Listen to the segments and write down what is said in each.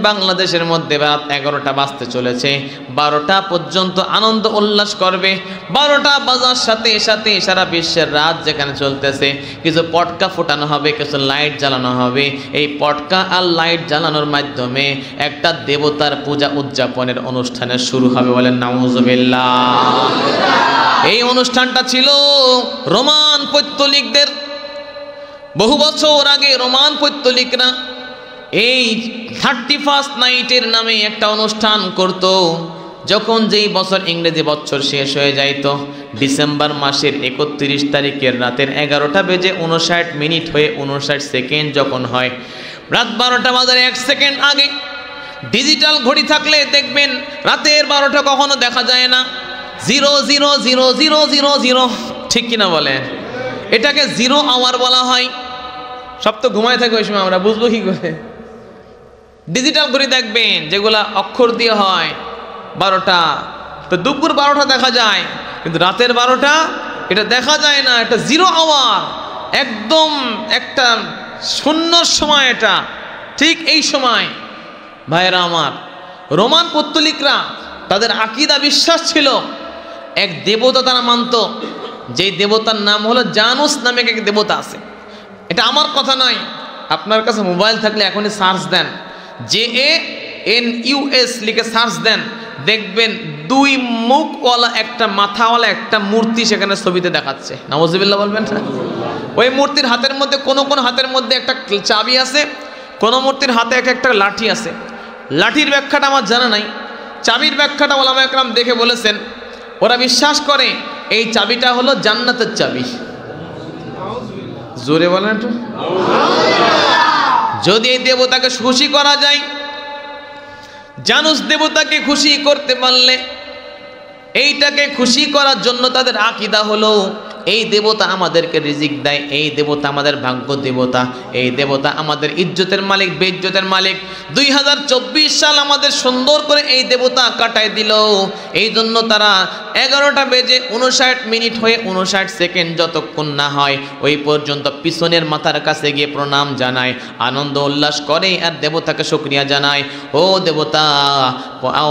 বাংলাদেশের মধ্যে রাত 11টা বাজতে চলেছে, 12টা পর্যন্ত আনন্দ উল্লাস করবে। 12টা বাজার সাথে সাথে সারা বিশ্বের রাত যেখানে চলতেছে কিছু পটকা ফোটানো হবে, কিছু লাইট জ্বালানো হবে। এই পটকা আর লাইট জ্বালানোর মাধ্যমে একটা দেবতার পূজা উদযাপনের অনুষ্ঠানের শুরু হবে। বলেন নাউজুবিল্লাহ। এই অনুষ্ঠানটা ছিল রোমান পৈত্তলিকদের। বহু বছর আগে রোমান পৈত্তলিকরা এই 31st নাইটের নামে একটা অনুষ্ঠান করত। যখন যেই বছর ইংরেজি বছর শেষ হয়ে যাইত, ডিসেম্বর মাসের 31 তারিখের রাতের 11টা বেজে 59 মিনিট হয়ে 59 সেকেন্ড যখন হয়, রাত 12টা বাজার 1 সেকেন্ড আগে ডিজিটাল ঘড়ি থাকলে দেখবেন রাতের 12টা কখনো দেখা যায় না। 000000, ঠিক কিনা বলেন? এটাকে 0 আওয়ার বলা হয়। সব তো ঘুমায় থাকে ওই সময়, আমরা বুঝবো কি করে? ডিজিটাল ঘড়ি দেখবেন যেগুলা অক্ষর দিয়ে হয় 12টা, তো দুপুর 12টা দেখা যায়, কিন্তু রাতের 12টা এটা দেখা যায় না। এটা 0 আওয়ার, একদম একটা শূন্য সময় এটা। ঠিক এই সময় ভাইয়েরা আমার, রোমান পৌত্তলিকরা তাদের আকীদা বিশ্বাস ছিল, এক দেবতা তারা মানত, যেই দেবতার নাম হলো জানুস নামে এক দেবতা আছে। এটা আমার কথা নয়, আপনার কাছে মোবাইল থাকলে এখনই সার্চ দেন, JANUS লিখে সার্চ দেন, দেখবেন 2 মুখওয়ালা একটা মাথাওয়ালা একটা মূর্তি সেখানে ছবিতে দেখাচ্ছে। নাউজুবিল্লাহ বলবেন না? ওই মূর্তির হাতের মধ্যে কোন হাতের মধ্যে একটা চাবি আছে, কোন মূর্তির হাতে একটা লাঠি আছে। লাঠির ব্যাখ্যাটা আমার জানা নাই, চাবির ব্যাখ্যাটা ওলামা একরাম দেখে বলেছেন, ওরা বিশ্বাস করে এই চাবিটা হলো জান্নাতের চাবি। জোরে বলেন একটু। যদি এই দেবতাকে খুশি করা যায়, জানুস দেবতাকে খুশি করতে পারলে, এইটাকে খুশি করার জন্য তাদের আকীদা হলো এই দেবতা আমাদেরকে রিজিক দেয়, এই দেবতা আমাদের ভাগ্য দেবতা, এই দেবতা আমাদের ইজ্জতের মালিক, বেইজ্জতের মালিক। 2024 সাল আমাদের সুন্দর করে এই দেবতা কাটায় দিল। এই জন্য তারা 11টা বেজে 59 মিনিট হয়ে 59 সেকেন্ড যতক্ষণ না হয় ওই পর্যন্ত পিছনের মাথার কাছে গিয়ে প্রণাম জানায়, আনন্দ উল্লাস করে আর দেবতাকে শুকরিয়া জানায়। ও দেবতা,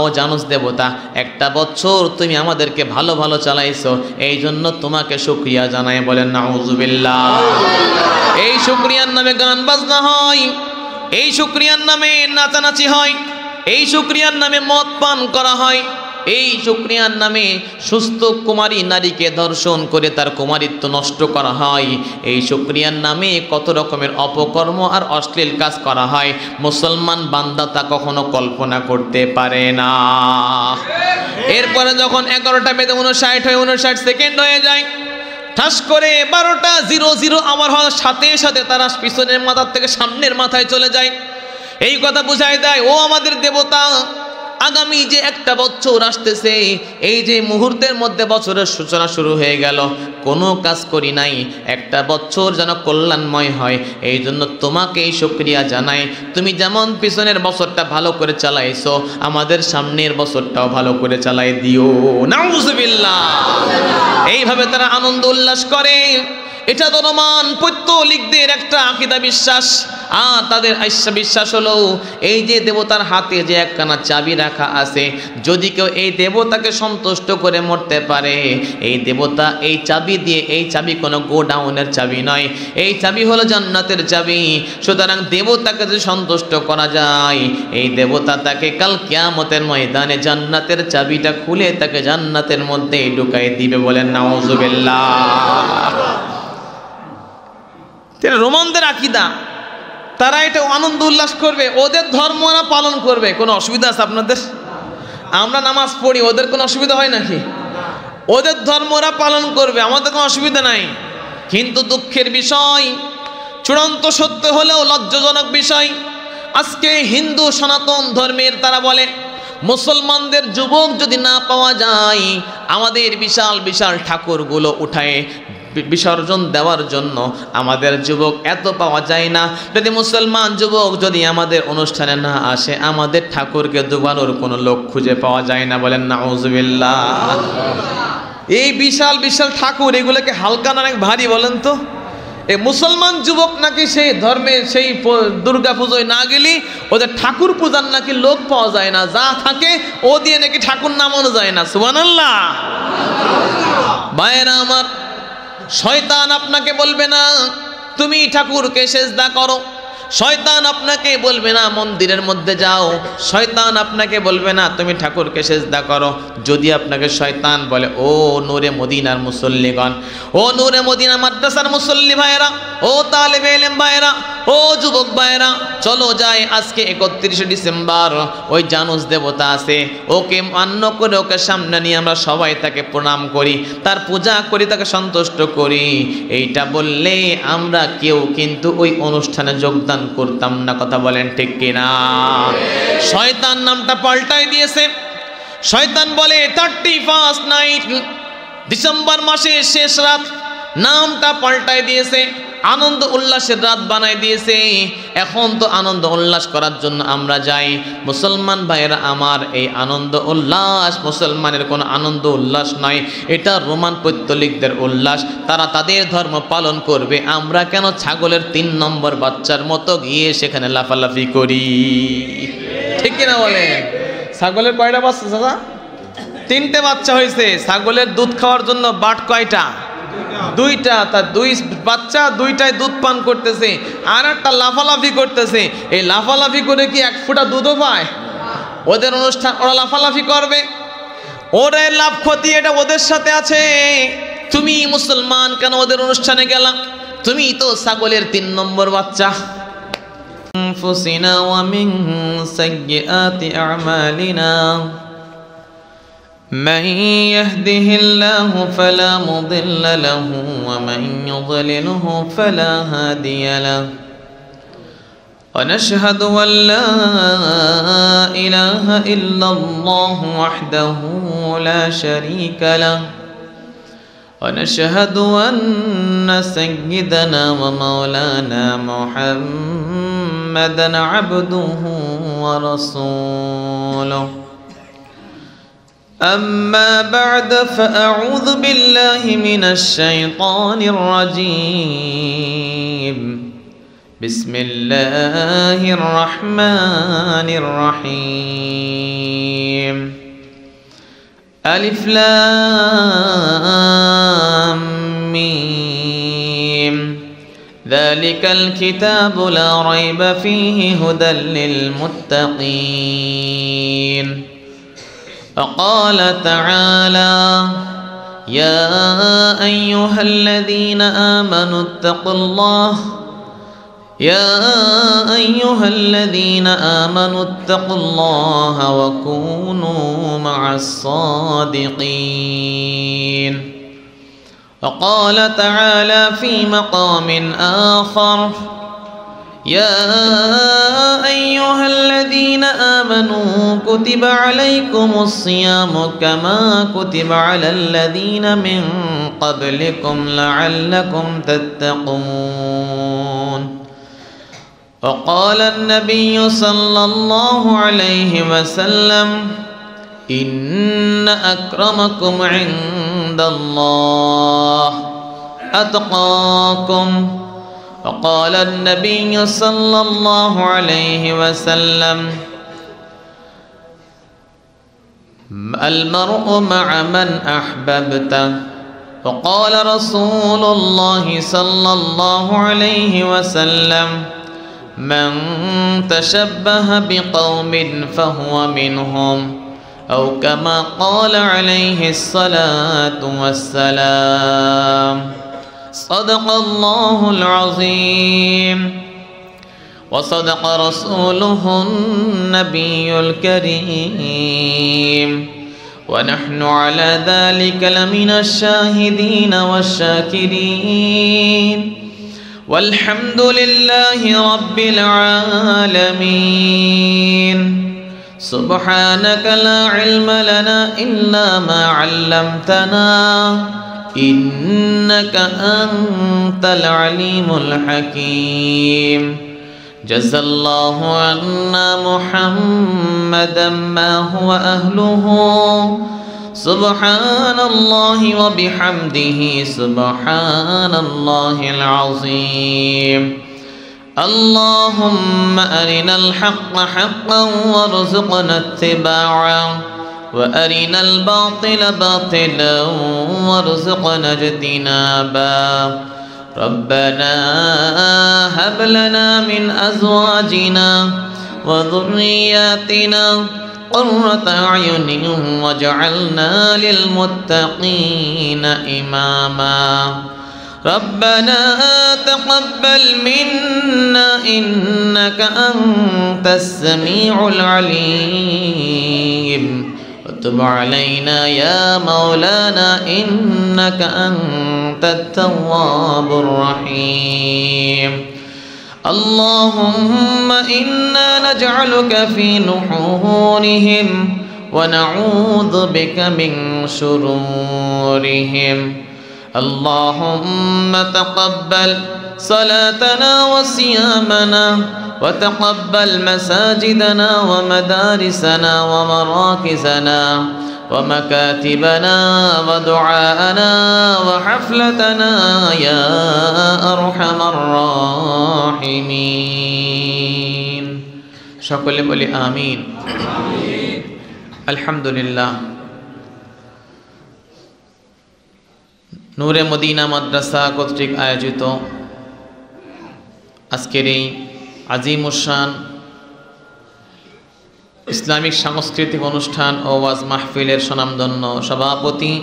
ও জানুস দেবতা, একটা বছর তুমি আমাদেরকে ভালো ভালো চালাইছো, এই জন্য তোমাকে শুকরিয়া জানায়। বলেন নাউজুবিল্লাহ। এই শুকরিয়ার নামে গান বাজনা হয়, এই শুকরিয়ার নামে নাচানাচি হয়, এই শুকরিয়ার নামে মদ পান করা হয়, এই শুকরিয়ার নামে সুস্থ কুমারী নারীকে ধর্ষণ করে তার কুমারিত্ব নষ্ট করা হয়, এই শুকরিয়ার নামে কত রকমের অপকর্ম আর অশ্লীল কাজ করা হয়। মুসলমান বান্দা তা কখনো কল্পনা করতে পারে না। এরপরে যখন 11টা বেজে 59 হয়ে 59 সেকেন্ড হয়ে যায়, ঠাস করে 12টা 00 আওয়ার হওয়ার সাথে সাথে তারা পিছনের মাথার থেকে সামনের মাথায় চলে যায়। এই কথা বুঝায় দেয়, ও আমাদের দেবতা, আগামী যে একটা বছর আসতেছে, এই যে মুহূর্তের মধ্যে বছরের সূচনা শুরু হয়ে গেল, কোনো কাজ করি নাই, একটা বছর যেন কল্যাণময় হয়, এই জন্য তোমাকে এই শুকরিয়া জানাই। তুমি যেমন পিছনের বছরটা ভালো করে চালাইছো, আমাদের সামনের বছরটাও ভালো করে চালাই দিও। নাউজুবিল্লাহ। এইভাবে তারা আনন্দ উল্লাস করে। এটা তো রোমান পৌত্তলিকদের একটা আকীদা বিশ্বাস। আর তাদের বিশ্বাস হলো এই যে দেবতার হাতে যে একখানা চাবি রাখা আছে, যদি কেউ এই দেবতাকে সন্তুষ্ট করে মরতে পারে, এই দেবতা এই চাবি দিয়ে, এই চাবি কোনো গোডাউনের চাবি নয়, এই চাবি হলো জান্নাতের চাবি। সুতরাং দেবতাকে যদি সন্তুষ্ট করা যায়, এই দেবতা তাকে কাল কিয়ামতের ময়দানে জান্নাতের চাবিটা খুলে তাকে জান্নাতের মধ্যে ঢুকাই দিবে। বলেন নাউজুবিল্লাহ। রোমানদের আকীদা, তারা এটা আনন্দ উল্লাস করবে, ওদের ধর্ম ওরা পালন করবে। কোনো অসুবিধা আছে আপনাদের? আমরা নামাজ পড়ি, ওদের কোনো অসুবিধা হয় নাকি? ওদের ধর্ম ওরা পালন করবে, আমাদের কোনো অসুবিধা নাই। কিন্তু দুঃখের বিষয়, চূড়ান্ত সত্য হলেও লজ্জাজনক বিষয়, আজকে হিন্দু সনাতন ধর্মের তারা বলে মুসলমানদের যুবক যদি না পাওয়া যায়, আমাদের বিশাল বিশাল ঠাকুরগুলো উঠায় বিসর্জন দেওয়ার জন্য আমাদের যুবক এত পাওয়া যায় না। যদি মুসলমান যুবক যদি আমাদের অনুষ্ঠানে না আসে, আমাদের ঠাকুরকে ডুবানোর কোনো লোক খুঁজে পাওয়া যায় না। বলেন নাউজুবিল্লাহ। এই বিশাল বিশাল ঠাকুর, এগুলোকে হালকা না অনেক ভারী বলেন তো? এই মুসলমান যুবক নাকি সেই ধর্মে সেই দুর্গা পুজোয় না গেলে ওদের ঠাকুর পূজার নাকি লোক পাওয়া যায় না, যা থাকে ও দিয়ে নাকি ঠাকুর নামানো যায় না। সুবহানাল্লাহ। ভাইয়েরা আমার, শয়তান আপনাকে বলবে না তুমি ঠাকুরকে সেজদা করো, শয়তান আপনাকে বলবে না মন্দিরের মধ্যে যাও, শয়তান আপনাকে বলবে না তুমি ঠাকুরকে সেজদা করো। যদি আপনাকে শয়তান বলে ও নূরে মদিনার মুসল্লিগণ, ও নূরে মদিনা মাদ্রাসার মুসল্লি ভাইয়েরা, ও তালেবে ইলম ভাইয়েরা, ও যুবক ভাইয়েরা, চলো যাই আজকে 31শে ডিসেম্বর ওই জানুস দেবতা আছে, ওকে মান্য করে ওকে সামনে নিয়ে আমরা সবাই তাকে প্রণাম করি, তার পূজা করি, তাকে সন্তুষ্ট করি, এইটা বললে আমরা কেউ কিন্তু ওই অনুষ্ঠানে যোগদান করতাম না। কথা বলেন ঠিক কিনা? শয়তান নামটা পাল্টাই দিয়েছে। শয়তান বলে 31 নাইট, ডিসেম্বর মাসের শেষ রাত, নামটা পাল্টাই দিয়েছে, আনন্দ উল্লাসের রাত বানাই দিয়েছে। এখন তো আনন্দ উল্লাস করার জন্য আমরা যাই। মুসলমান ভাইয়েরা আমার, এই আনন্দ উল্লাস মুসলমানের কোনো আনন্দ উল্লাস নয়, এটা রোমান পৈত্তলিকদের উল্লাস, তারা তাদের ধর্ম পালন করবে। আমরা কেন ছাগলের 3 নম্বর বাচ্চার মতো গিয়ে সেখানে লাফালাফি করি? ঠিক কিনা বলেন? ছাগলের কয়টা বাচ্চা দাদা? 3টে বাচ্চা হয়েছে। ছাগলের দুধ খাওয়ার জন্য বাট কয়টা? 2টা। তার 2 বাচ্চা 2টায় দুধ পান করতেছে, আর একটা লাফালাফি করতেছে। এই লাফালাফি করে কি 1 ফোঁটা দুধও পায়? ওদের অনুষ্ঠান, ওরা লাফালাফি করবে, ওদের লাভ ক্ষতি এটা ওদের সাথে আছে। তুমি মুসলমান কেন ওদের অনুষ্ঠানে গেলা? তুমি তো ছাগলের 3 নম্বর বাচ্চা। ফুসিনা ওয়া মিন সাইয়্যাতি আ'মালিনা من يهده الله فلا مضل له ومن يضلله فلا هادي له ونشهد أن لا إله إلا الله وحده لا شريك له ونشهد أن سيدنا ومولانا محمدا عبده ورسوله أما بعد فأعوذ بالله من الشيطان الرجيم بسم الله الرحمن الرحيم ألف لام ميم ذلك الكتاب لا ريب فيه هدى للمتقين وقال تعالى يا أيها الذين آمنوا اتقوا الله يا أيها الذين آمنوا اتقوا الله وكونوا مع الصادقين وقال تعالى في مقام آخر يا أيها الذين آمنوا كتب عليكم الصيام كما كتب على الذين من قبلكم لعلكم تتقون وقال النبي صلى الله عليه وسلم إن أكرمكم عند الله أتقاكم وقال النبي صلى الله عليه وسلم المرء مع من أحببته وقال رسول الله صلى الله عليه وسلم من تشبه بقوم فهو منهم أو كما قال عليه الصلاة والسلام صدق الله العظيم وصدق رسوله النبي الكريم ونحن على ذلك لمن الشاهدين والشاكرين والحمد لله رب العالمين سبحانك لا علم لنا إلا ما علمتنا إنك أنت العليم الحكيم جزى الله عنا محمدا ما هو أهله সুবহানাল্লাহি ওয়া বিহামদিহি সুবহানাল্লাহিল আযীম। আল্লাহুম্মা আরিনাল হাক্কা হাক্কান ওয়ারযুকনা ইত্তিবা'আহু ওয়া আরিনাল বাতিলা বাতিলান ওয়ারযুকনা ইজতিনাবাহু। ربنا هب لنا من أزواجنا وذرياتنا قرة أعين واجعلنا للمتقين إماما ربنا تقبل منا إنك أنت السميع العليم وتب علينا يا مولانا إنك أنت التواب الرحيم اللهم إنا نجعلك في نحورهم ونعوذ بك من شرورهم اللهم تقبل صلاتنا وصيامنا وتقبل مساجدنا ومدارسنا ومراكزنا ومكاتبنا ودعاءنا وحفلتنا يا أرحم الراحمين সকলে বলি আমিন। আলহামদুলিল্লাহ। নূরে মদিনা মাদ্রাসা কর্তৃক আয়োজিত আজকের এই আজিমুশান ইসলামিক সাংস্কৃতিক অনুষ্ঠান ও ওয়াজ মাহফিলের স্বনামধন্য সভাপতি,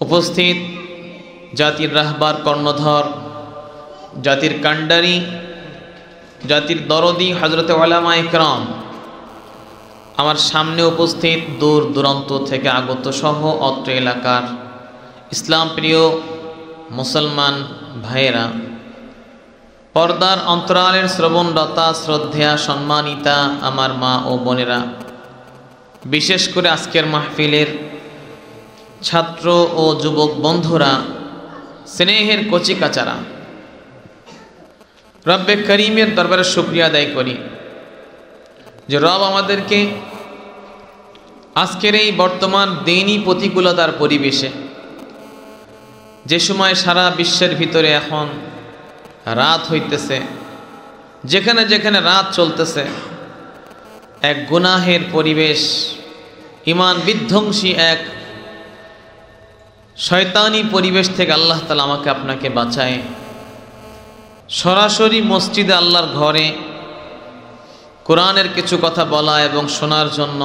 উপস্থিত জাতির রাহবার কর্ণধর, জাতির কাণ্ডারি, জাতির দরদি হযরতে উলামা ইকরাম, আমার সামনে উপস্থিত দূর দূরান্ত থেকে আগত সহ অত্র এলাকার ইসলাম প্রিয় মুসলমান ভাইয়েরা, পর্দার অন্তরালের শ্রবণরতা শ্রদ্ধেয়া সম্মানিতা আমার মা ও বোনেরা, বিশেষ করে আজকের মাহফিলের ছাত্র ও যুবক বন্ধুরা, স্নেহের কচিকাচারা, রব্বে করিমের দরবারে শুকরিয়া আদায় করি যে রব আমাদেরকে আজকের এই বর্তমান দিনই প্রতিকূলতার পরিবেশে, যে সময় সারা বিশ্বের ভিতরে এখন রাত হইতেছে, যেখানে যেখানে রাত চলতেছে, এক গুনাহের পরিবেশ, ঈমান বিধ্বংসী এক শয়তানি পরিবেশ থেকে আল্লাহ তাআলা আমাকে আপনাকে বাঁচায় সরাসরি মসজিদে আল্লাহর ঘরে কোরআনের কিছু কথা বলা এবং শোনার জন্য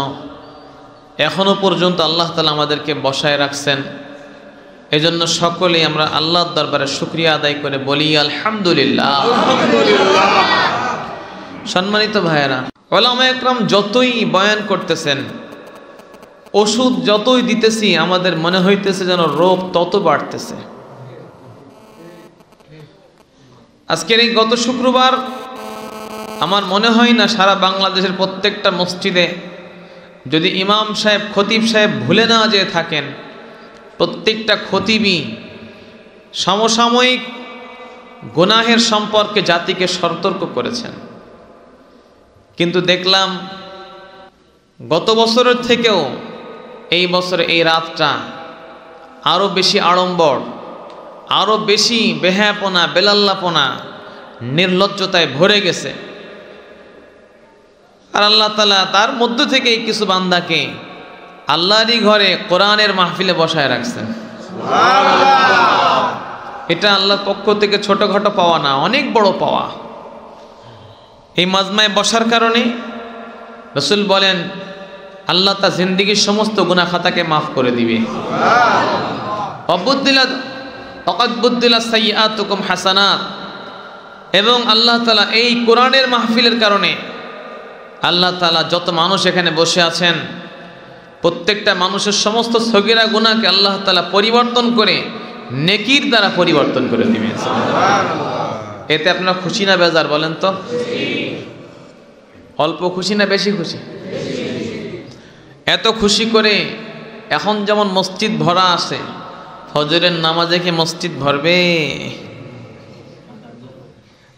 এখনো পর্যন্ত আল্লাহ তাআলা আমাদেরকে বসায় রাখছেন। এজন্য সকলেই আমরা আল্লাহর দরবারে শুকরিয়া আদায় করে বলি আলহামদুলিল্লাহ। সম্মানিত ভাইয়েরা, উলামা ইকরাম যতই বয়ান করতেছেন, ওষুধ যতই দিতেছি, আমাদের মনে হইতেছে যেন রোগ তত বাড়তেছে। আজকের এই গত শুক্রবার আমার মনে হয় না সারা বাংলাদেশের প্রত্যেকটা মসজিদে যদি ইমাম সাহেব খতিব সাহেব ভুলে না যেয়ে থাকেন, প্রত্যেকটা খতিবই সমসাময়িক গুনাহের সম্পর্কে জাতিকে সতর্ক করেছেন। কিন্তু দেখলাম গত বছরের থেকেও এই বছরে এই রাতটা আরও বেশি আড়ম্বর, আরও বেশি বেহায়াপনা, বেলাল্লাপনা, নির্লজ্জতায় ভরে গেছে। আর আল্লাহ তাআলা তার মধ্য থেকে কিছু বান্দাকে আল্লাহরই ঘরে কোরআনের মাহফিলে বসায় রাখছেন। এটা আল্লাহর পক্ষ থেকে ছোটখাটো পাওয়া না, অনেক বড় পাওয়া। এই মাজমায় বসার কারণে রাসূল বলেন আল্লাহ তার জিন্দেগীর সমস্ত গুনাহ খাতাকে মাফ করে দিবে। অবুদ্দিলাত সাইয়্যাতুকুম হাসানাত। এবং আল্লাহ তাআলা এই কোরআনের মাহফিলের কারণে আল্লাহ তাআলা যত মানুষ এখানে বসে আছেন, প্রত্যেকটা মানুষের সমস্ত সগীরা গুনাহকে আল্লাহ তাআলা পরিবর্তন করে নেকির দ্বারা পরিবর্তন করে দিবেন। এতে আপনারা খুশি না বেজার বলেন তো? অল্প খুশি না বেশি খুশি? এত খুশি করে এখন যেমন মসজিদ ভরা আছে, ফজরের নামাজে কি মসজিদ ভরবে?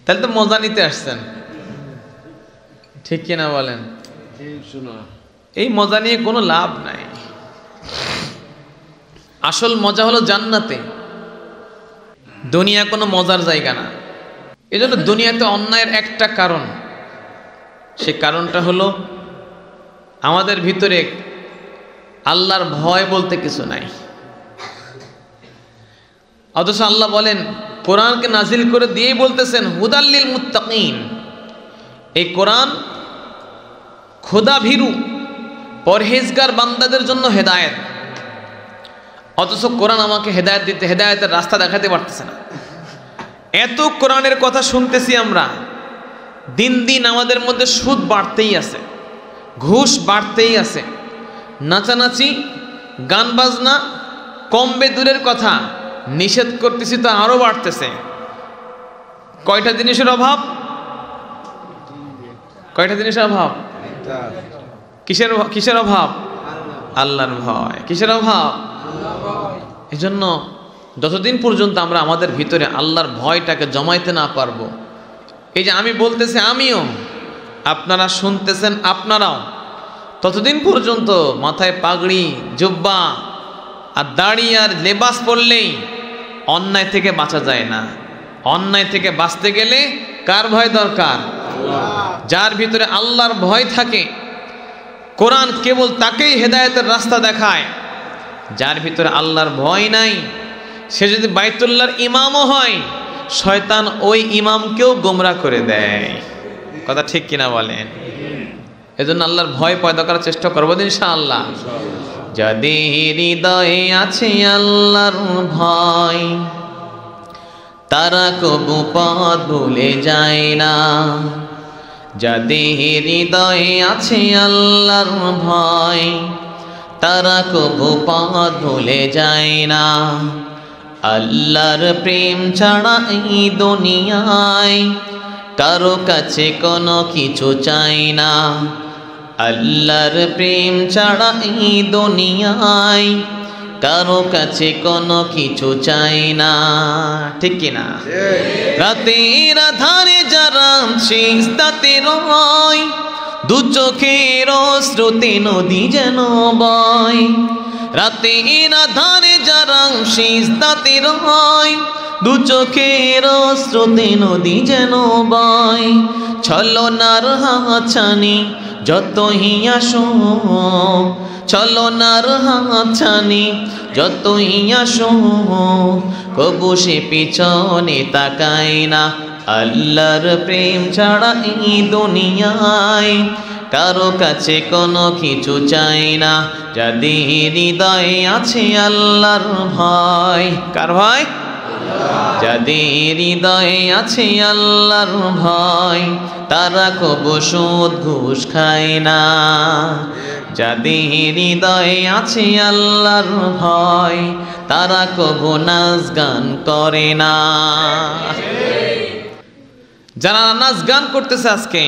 তাহলে তো মজা নিতে আসছেন, ঠিক কিনা বলেন? এই মজা নিয়ে কোনো লাভ নাই। আসল মজা হলো জান্নাতে। দুনিয়া কোনো মজার জায়গা না। এজন্য দুনিয়াতে অন্যায়ের একটা কারণ, সে কারণটা হলো আমাদের ভিতরে আল্লাহর ভয় বলতে কিছু নাই। অথচ আল্লাহ বলেন, কোরআনকে নাজিল করে দিয়েই বলতেছেন হুদাল্লিল মুত্তাকিন, এই কোরআন খোদা ভীরু পরহেজগার বান্দাদের জন্য হেদায়েত। অথচ কোরআন আমাকে হেদায়েতের রাস্তা দেখাতে পারতেছে না। এত কোরআনের কথা শুনতেছি আমরা, দিন দিন আমাদের মধ্যে সুদ বাড়তেই আছে, ঘুষ বাড়তেই আছে, নাচানাচি গান বাজনা কমবে দূরের কথা, নিষেধ করতেছি তো আরো বাড়তেছে। কয়টা জিনিসের অভাব? কয়টা জিনিসের অভাব? কিসের অভাব? আল্লাহর ভয়। কিসের অভাব? এজন্য যতদিন পর্যন্ত আমরা আমাদের ভিতরে আল্লাহর ভয়টাকে জমাইতে না পারবো, এই যে আমি বলতেছি আমিও, আপনারা শুনতেছেন আপনারাও, ততদিন পর্যন্ত মাথায় পাগড়ি জুব্বা আর দাড়ি আর লেবাস পরলেই অন্যায় থেকে বাঁচা যায় না। অন্যায় থেকে বাঁচতে গেলে কার ভয় দরকার? যার ভিতরে আল্লাহর ভয় থাকে, কোরআন কেবল তাকেই হেদায়েতের রাস্তা দেখায়। যার ভিতরে আল্লাহর ভয় নাই, সে যদি বাইতুল্লাহর ইমামও হয়, শয়তান ওই ইমামকেও গোমরাহ করে দেয়। কথা ঠিক কিনা বলেন? এজন্য আল্লাহর ভয় পয়দা করার চেষ্টা করবো ইনশাআল্লাহ। যদি হৃদয়ে আছে আল্লাহর ভয়, তারা কবু পথ ভুলে যায় না। যদি হৃদয়ে আছে আল্লাহর ভয়, তারা কবু পথ ভুলে যায় না। আল্লাহর প্রেম ছাড়া এই দুনিয়ায় কারো কাছে কোনো কিছু চাই না। আল্লাহর প্রেম ছাড়া এই দুনিয়ায় কারো কাছে কোনো কিছু চাই না। ঠিক কিনা? রাতের আধারে যারা সিজদাতে রয়, দু চোখের স্রোতে নদী যেন বয়। রাতের আধারে যারা সিজদাতে রয়, দু চোখের স্রোতে নদী যেন বয়। ছলনার হাতছানি যতই আসো, ছলনার হাতছানি যতই আসো, কবু সে পিছনে তাকায় না। আল্লাহর প্রেম ছাড়া এই দুনিয়ায় কারো কাছে কোনো কিছু চাই না। যদি হৃদয়ে আছে আল্লাহর ভয়, কার ভয়? যদি হৃদয়ে আছে আল্লাহর ভয়, তারা কবু সুদ ঘুষ খায় না। যদি হৃদয়ে আছে আল্লাহর ভয়, তারা কবু নাচ গান করে না। যারা নাচ গান করতেছে আজকে,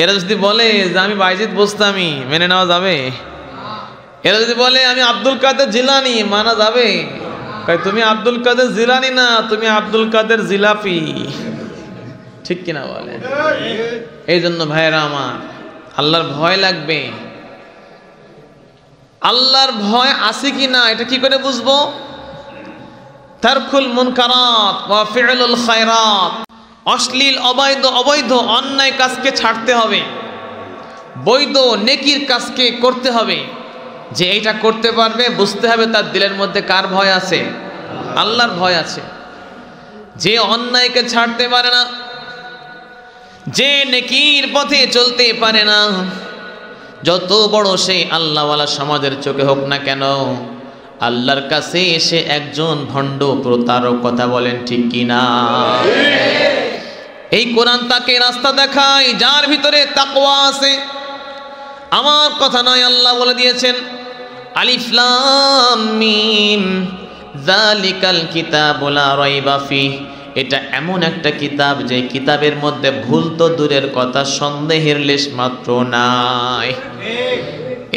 এরা যদি বলে যে আমি বাইজিদ বস্তামি, মেনে নেওয়া যাবে? এরা যদি বলে আমি আব্দুল কাদের জিলানি, মানা যাবে? তুমি আব্দুল কাদের জিলানি না, তুমি আব্দুল কাদের জিলাপি। ঠিক কিনা বলে? এই জন্য ভাইরা আমার, আল্লাহর ভয় লাগবে। আল্লাহর ভয় আছে কি না এটা কি করে বুঝবো? তারকুল মুনকারাত ওয়া ফি'লুল খায়রাত, অশ্লীল অবৈধ অন্যায় কাজকে ছাড়তে হবে, বৈধ নেকির কাজকে করতে হবে। যে এইটা করতে পারবে, বুঝতে হবে তার দিলের মধ্যে কার ভয় আছে? আল্লাহর ভয় আছে। যে অন্যায়কে ছাড়তে পারে না, যে নেকির পথে চলতে পারে না, যত বড় সে আল্লাহওয়ালা সমাজের চোখে হোক না কেন, আল্লাহর কাছে এসে একজন ভণ্ড প্রতারক। কথা বলেন ঠিক কিনা? এই কোরআন তাকে রাস্তা দেখায় যার ভিতরে তাকওয়া আছে। আমার কথা নয়, আল্লাহ বলে দিয়েছেন আলিফ লাম মিম যালিকাল কিতাবু লা রাইবা ফিহ, এটা এমন একটা কিতাব যে কিতাবের মধ্যে ভুল তো দূরের কথা, সন্দেহের লেশ মাত্র নাই।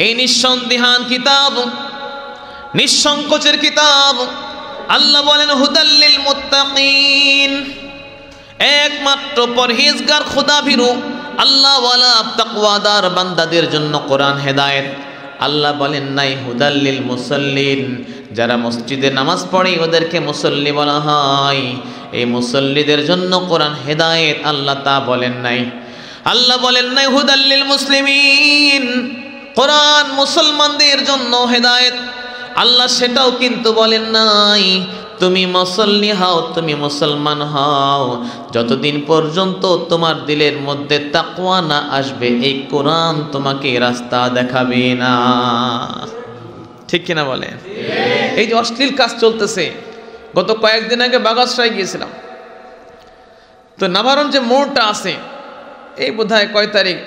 এই নিঃসন্দেহান কিতাব, নিঃসংকোচের কিতাব। আল্লাহ বলেন হুদাল্লিল মুত্তাকিন, একমাত্র পরহেজগার খোদা ভীরু আল্লাহ ওয়ালা তাকওয়াদার বান্দাদের জন্য কোরআন হেদায়েত। আল্লাহ বলেন নাই হুদাল্লিল মুসাল্লিন, যারা মসজিদে নামাজ পড়ে ওদেরকে মুসল্লি বলা হয়, এই মুসল্লিদের জন্য কোরআন হেদায়েত আল্লাহ তা বলেন নাই। আল্লাহ বলেন নাই হুদাল্লিল মুসলিমিন, কোরআন মুসলমানদের জন্য হেদায়েত, আল্লাহ সেটাও কিন্তু বলেন নাই। তুমি মুসল্লি হও, তুমি মুসলমান হও, যতদিন পর্যন্ত তোমার দিলের মধ্যে তাকওয়া না আসবে এই কোরআন তোমাকে রাস্তা দেখাবে না। ঠিক কিনা বলেন? এই যে অশ্লীল কাজ চলতেছে, গত কয়েকদিন আগে বাগাসরায় গিয়েছিলাম, তো নাভারণ যে মোড়টা আছে, এই বোধহয় কয় তারিখ,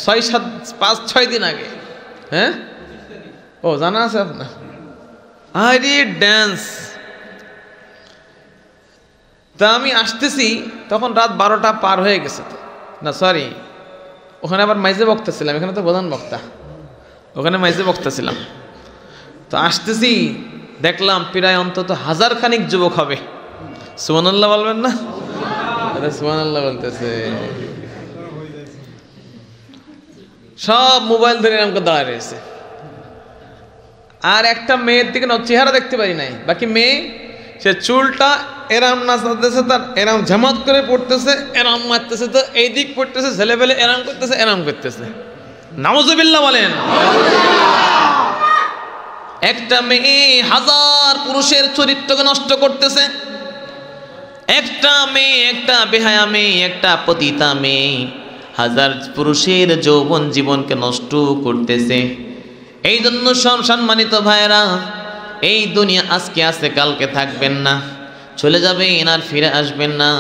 5-6 দিন আগে, হ্যাঁ ও জানা আছে আপনার? আরে ড্যান্স! তা আমি আসতেছি তখন রাত 12টা পার হয়ে গেছে, তো না সরি, ওখানে আবার মাইজে বক্তা ছিলাম, এখানে তো প্রধান বক্তা, ওখানে মাইজে বক্তা ছিলাম। তো আসতেছি দেখলাম প্রায় অন্তত 1000 খানিক যুবক হবে। সুবহানাল্লাহ বলবেন না? সুবহানাল্লাহ বলতেছে, সব মোবাইল ধরে আমাকে দাঁড়ায় রয়েছে। আর একটা মেয়ের দিকে না চেহারা দেখতে পারি নাই, বাকি মেয়ে সে চুলটা এরাম নাচাতেছে, তার এরাম ঝামাত করে পড়তেছে, এরাম মারতেছে, তো এই দিক পড়তেছে, ছেলে পেলে এরাম করতেছে, এরাম করতেছে। নাউজুবিল্লাহ বলেন। একটা মেয়ে 1000 পুরুষের চরিত্রকে নষ্ট করতেছে, একটা মেয়ে, একটা বেহায়া মেয়ে, একটা পতিতা মেয়ে 1000 পুরুষের যৌবন জীবনকে নষ্ট করতেছে। এই জন্য সম্মানিত ভাইরা, এই দুনিয়া আজকে আছে কালকে থাকবেন না, চলে যাবেন আর ফিরে আসবেন না।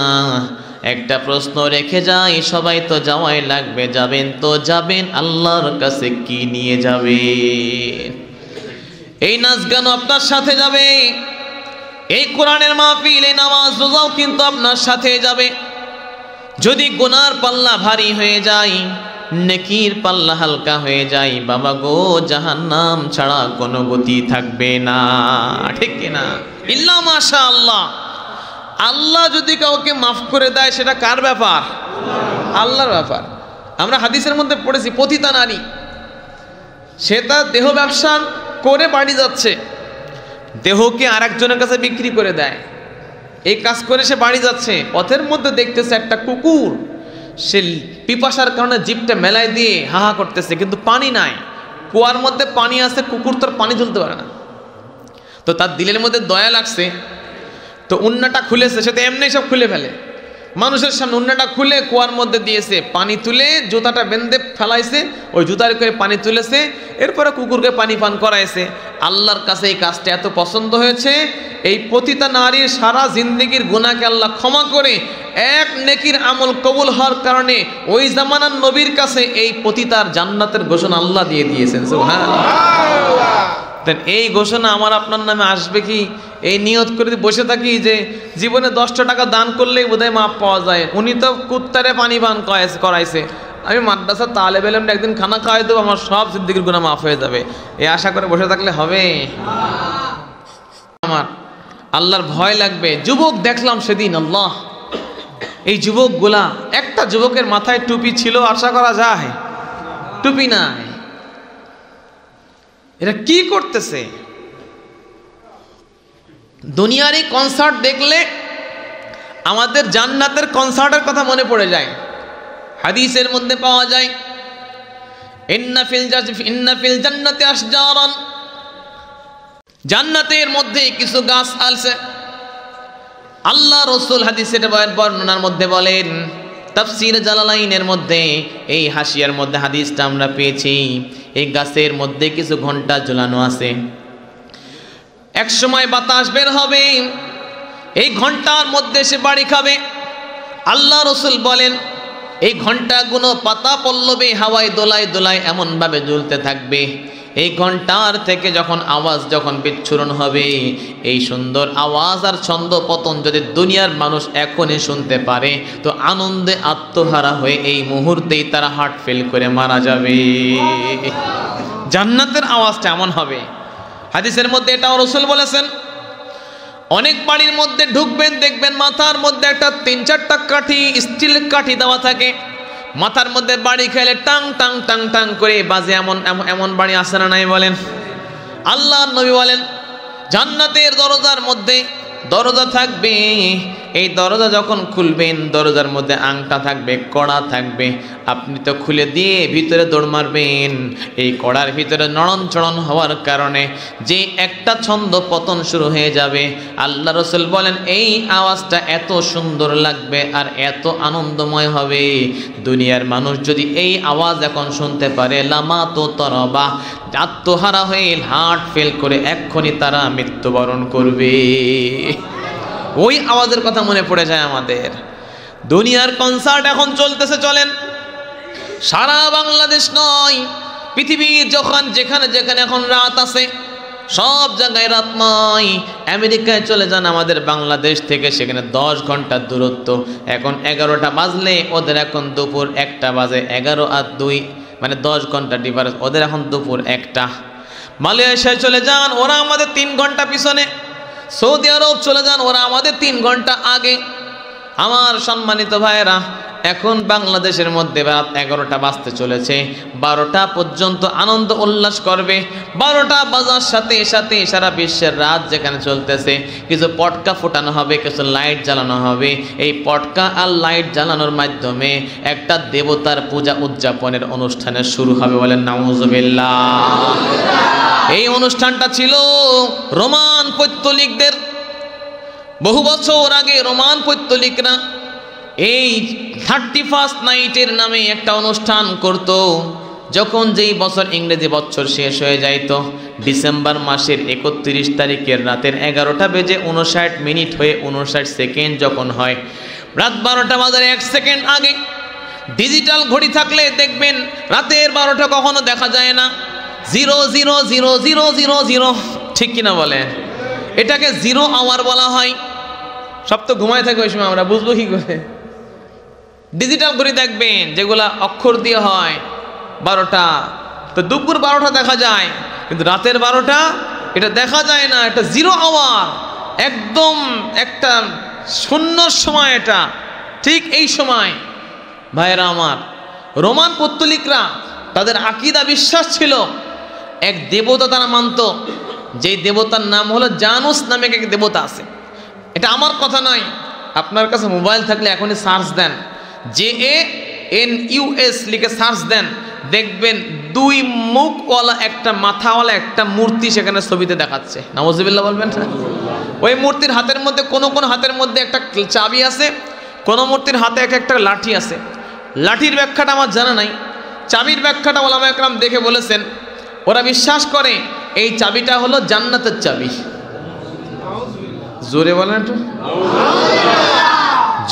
একটা প্রশ্ন রেখে যাই, সবাই তো যাওয়াই লাগবে, যাবেন তো যাবেন, আল্লাহর কাছে কি নিয়ে যাবেন? এই নাচ গান আপনার সাথে যাবে, এই কোরআনের মাহফিল, এই নামাজ রোজাও কিন্তু আপনার সাথে যাবে। যদি গুনার পাল্লা ভারী হয়ে যায়, নেকির পাল্লা হালকা হয়ে যায়, বাবা গো জাহান্নাম ছাড়া কোনো গতি থাকবে না। ঠিক কিনা? ইল্লা মাশাআল্লাহ। আল্লাহ যদি কাউকে মাফ করে দেয় সেটা কার ব্যাপার? আল্লাহর ব্যাপার। আমরা হাদিসের মধ্যে পড়েছি, পতিতা নারী, সে তার দেহ ব্যবসা করে বাড়ি যাচ্ছে, দেহকে আরেকজনের কাছে বিক্রি করে দেয়, এই কাজ করে সে বাড়ি যাচ্ছে, পথের মধ্যে দেখতেছে একটা কুকুর, সে পিপাসার কারণে জিভটা মেলায় দিয়ে হাহা করতেছে, কিন্তু পানি নাই, কুয়ার মধ্যে পানি আছে, কুকুর তোর পানি তুলতে পারে না। তো তার দিলের মধ্যে দয়া লাগছে, তো উন্নাটা খুলেছে, সে তো এমনি সব খুলে ফেলে, মানুষের সামনে উন্নাটা খুলে কুয়ার মধ্যে দিয়েছে, পানি তুলে জুতাটা বেঁধে ফেলাইছে, ওই জুতার করে পানি তুলেছে, এরপরে কুকুরকে পানি পান করাইছে। আল্লাহর কাছে এই কাজটা এত পছন্দ হয়েছে, এই পতিতা নারীর সারা জিন্দেগির গুনাহকে আল্লাহ ক্ষমা করে এক নেকির আমল কবুল হওয়ার কারণে ওই জামানার নবীর কাছে এই পতিতার জান্নাতের ঘোষণা আল্লাহ দিয়ে দিয়েছেন। সুবহানাল্লাহ। এই ঘোষণা আমার আপনার নামে আসবে কি? এই নিয়ত করে বসে থাকি যে জীবনে 10টা টাকা দান করলেই বোধহয় মাপ পাওয়া যায়, উনি তো কুত্তারে পানি পান করাইছে, আমি মাদ্রাসা তালেব ইলমে একদিন খানা খাওয়াই দেবো, আমার সব জিন্দেগির গুনাহ মাফ হয়ে যাবে, এই আশা করে বসে থাকলে হবে? আমার আল্লাহর ভয় লাগবে। যুবক দেখলাম সেদিন, আল্লাহ, এই যুবকগুলা, একটা যুবকের মাথায় টুপি ছিল, আশা করা যায়, টুপি নাই, এরা কি করতেছে? দুনিয়ার এই কনসার্ট দেখলে আমাদের জান্নাতের কনসার্টের কথা মনে পড়ে যায়। হাদিসের মধ্যে পাওয়া যায়, ইন্না ফিল জান্নাতি আশজারান, জান্নাতের মধ্যে কিছু গাছ আছে। আল্লাহ রাসূল হাদিসের বর্ণনার মধ্যে বলেন, তাফসীর জালালাইনের মধ্যে এই হাসিয়ার মধ্যে হাদিসটা আমরা পেয়েছি, এই গাছের মধ্যে কিছু ঘন্টা ঝুলানো আছে, এক সময় বাতাস বের হবে, এই ঘন্টার মধ্যে সে বাড়ি খাবে। আল্লাহ রাসূল বলেন, এই ঘন্টাগুলো পাতা পল্লবে হাওয়ায় দোলায় দোলায় এমনভাবে ঝুলতে থাকবে, এই ঘন্টার থেকে যখন আওয়াজ যখন বিচ্ছুরণ হবে, এই সুন্দর আওয়াজ আর ছন্দ পতন যদি দুনিয়ার মানুষ এখনই শুনতে পারে, তো আনন্দে আত্মহারা হয়ে এই মুহূর্তেই তারা হার্ট ফেল করে মারা যাবে। জান্নাতের আওয়াজটা এমন হবে। হাদিসের মধ্যে এটাও রাসূল বলেছেন, অনেক বাড়ির মধ্যে ঢুকবেন, দেখবেন মাথার মধ্যে একটা 3-4টা কাঠি, স্টিল কাঠি দেওয়া থাকে, মাথার মধ্যে বাড়ি খেলে টাং টাং টাং টাং করে বাজে, এমন এমন বাড়ি আসে না নাই বলেন? আল্লাহর নবী বলেন জান্নাতের দরজার মধ্যে দরজা থাকবে, এই দরজা যখন খুলবেন দরজার মধ্যে আংটা থাকবে, কড়া থাকবে, আপনি তো খুলে দিয়ে ভিতরে দৌড় মারবেন। এই কড়ার ভিতরে নড়ন চড়ন হওয়ার কারণে যে একটা ছন্দ পতন শুরু হয়ে যাবে, আল্লাহ রাসূল বলেন এই আওয়াজটা এত সুন্দর লাগবে আর এত আনন্দময় হবে, দুনিয়ার মানুষ যদি এই আওয়াজ এখন শুনতে পারে লামা তো তরবা, আত্মহারা হয়ে হার্ট ফেল করে এক্ষুনি তারা মৃত্যুবরণ করবে। ওই আওয়াজের কথা মনে পড়ে যায় আমাদের। দুনিয়ার কনসার্ট এখন চলতেছে, চলেন সারা বাংলাদেশ নয়, পৃথিবীর যখন যেখানে যেখানে এখন রাত আছে সব জায়গায় রাত নয়। আমেরিকায় চলে যান আমাদের বাংলাদেশ থেকে, সেখানে 10 ঘন্টার দূরত্ব। এখন 11টা বাজলে ওদের এখন দুপুর 1টা বাজে, 11 আর 2 মানে 10 ঘন্টা ডিফারেন্স, ওদের এখন দুপুর 1টা। মালয়েশিয়ায় চলে যান, ওরা আমাদের 3 ঘন্টা পিছনে। সৌদি আরব চলে যান, ওরা আমাদের 3 ঘন্টা আগে। আমার সম্মানিত ভাইয়েরা, এখন বাংলাদেশের মধ্যে রাত 11টা বাজতে চলেছে, 12টা পর্যন্ত আনন্দ উল্লাস করবে। 12টা বাজার সাথে সাথে সারা বিশ্বের রাত যেখানে চলতেছে, কিছু পটকা ফুটানো হবে, কিছু লাইট জ্বালানো হবে। এই পটকা আর লাইট জ্বালানোর মাধ্যমে একটা দেবতার পূজা উদযাপনের অনুষ্ঠানের শুরু হবে, বলেন নাউজুবিল্লাহ। এই অনুষ্ঠানটা ছিল রোমান পৈত্তলিকদের। বহু বছর আগে রোমান পৈত্তলিকরা এই 31st নাইটের নামে একটা অনুষ্ঠান করত। যখন যেই বছর ইংরেজি বছর শেষ হয়ে যাইত, ডিসেম্বর মাসের 31 তারিখের রাতের 11টা বেজে 59 মিনিট হয়ে 59 সেকেন্ড যখন হয়, রাত 12টা বাজার 1 সেকেন্ড আগে ডিজিটাল ঘড়ি থাকলে দেখবেন রাতের 12টা কখনো দেখা যায় না, 000000, ঠিক কিনা বলেন? এটাকে 0 আওয়ার বলা হয়। সব তো ঘুমায় থাকে ওই সময়, আমরা বুঝবো কি করে? ডিজিটাল ঘড়ি দেখবেন যেগুলা অক্ষর দিয়ে হয়, 12টা, তো দুপুর 12টা দেখা যায়, কিন্তু রাতের 12টা এটা দেখা যায় না। এটা 0 আওয়ার, একদম একটা শূন্য সময়। এটা ঠিক এই সময় ভাইয়েরা আমার, রোমান পৌত্তলিকরা তাদের আকীদা বিশ্বাস ছিল, এক দেবতা তারা মানত, যেই দেবতার নাম হলো জানুস নামে এক দেবতা আছে। এটা আমার কথা নয়, আপনার কাছে মোবাইল থাকলে এখনই সার্চ দেন, JANUS লিখে সার্চ দেন, দেখবেন 2 মুখওয়ালা একটা মাথাওয়ালা একটা মূর্তি সেখানে ছবিতে দেখাচ্ছে। নাউজুবিল্লাহ বলবেন না? ওই মূর্তির হাতের মধ্যে কোন হাতের মধ্যে একটা চাবি আছে, কোন মূর্তির হাতে একটা লাঠি আছে। লাঠির ব্যাখ্যাটা আমার জানা নাই, চাবির ব্যাখ্যাটা ওলামায়ে কেরাম দেখে বলেছেন, ওরা বিশ্বাস করে এই চাবিটা হলো জান্নাতের চাবি। জোরে বলেন একটু।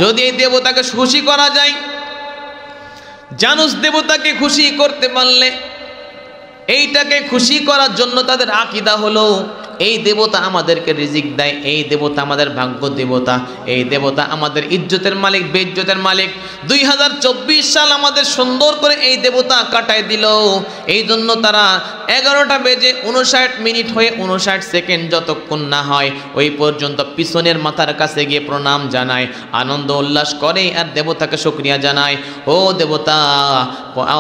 যদি এই দেবতাকে খুশি করা যায়, জানুস দেবতাকে খুশি করতে পারলে, এইটাকে খুশি করার জন্য তাদের আকীদা হলো এই দেবতা আমাদেরকে রিজিক দেয়, এই দেবতা আমাদের ভাগ্য দেবতা, এই দেবতা আমাদের ইজ্জতের মালিক, বেইজ্জতের মালিক। 2024 সাল আমাদের সুন্দর করে এই দেবতা কাটায় দিল। এই জন্য তারা 11টা বেজে 59 মিনিট হয়ে 59 সেকেন্ড যতক্ষণ না হয় ওই পর্যন্ত পিছনের মাথার কাছে গিয়ে প্রণাম জানায়, আনন্দ উল্লাস করে আর দেবতাকে শুকরিয়া জানায়। ও দেবতা,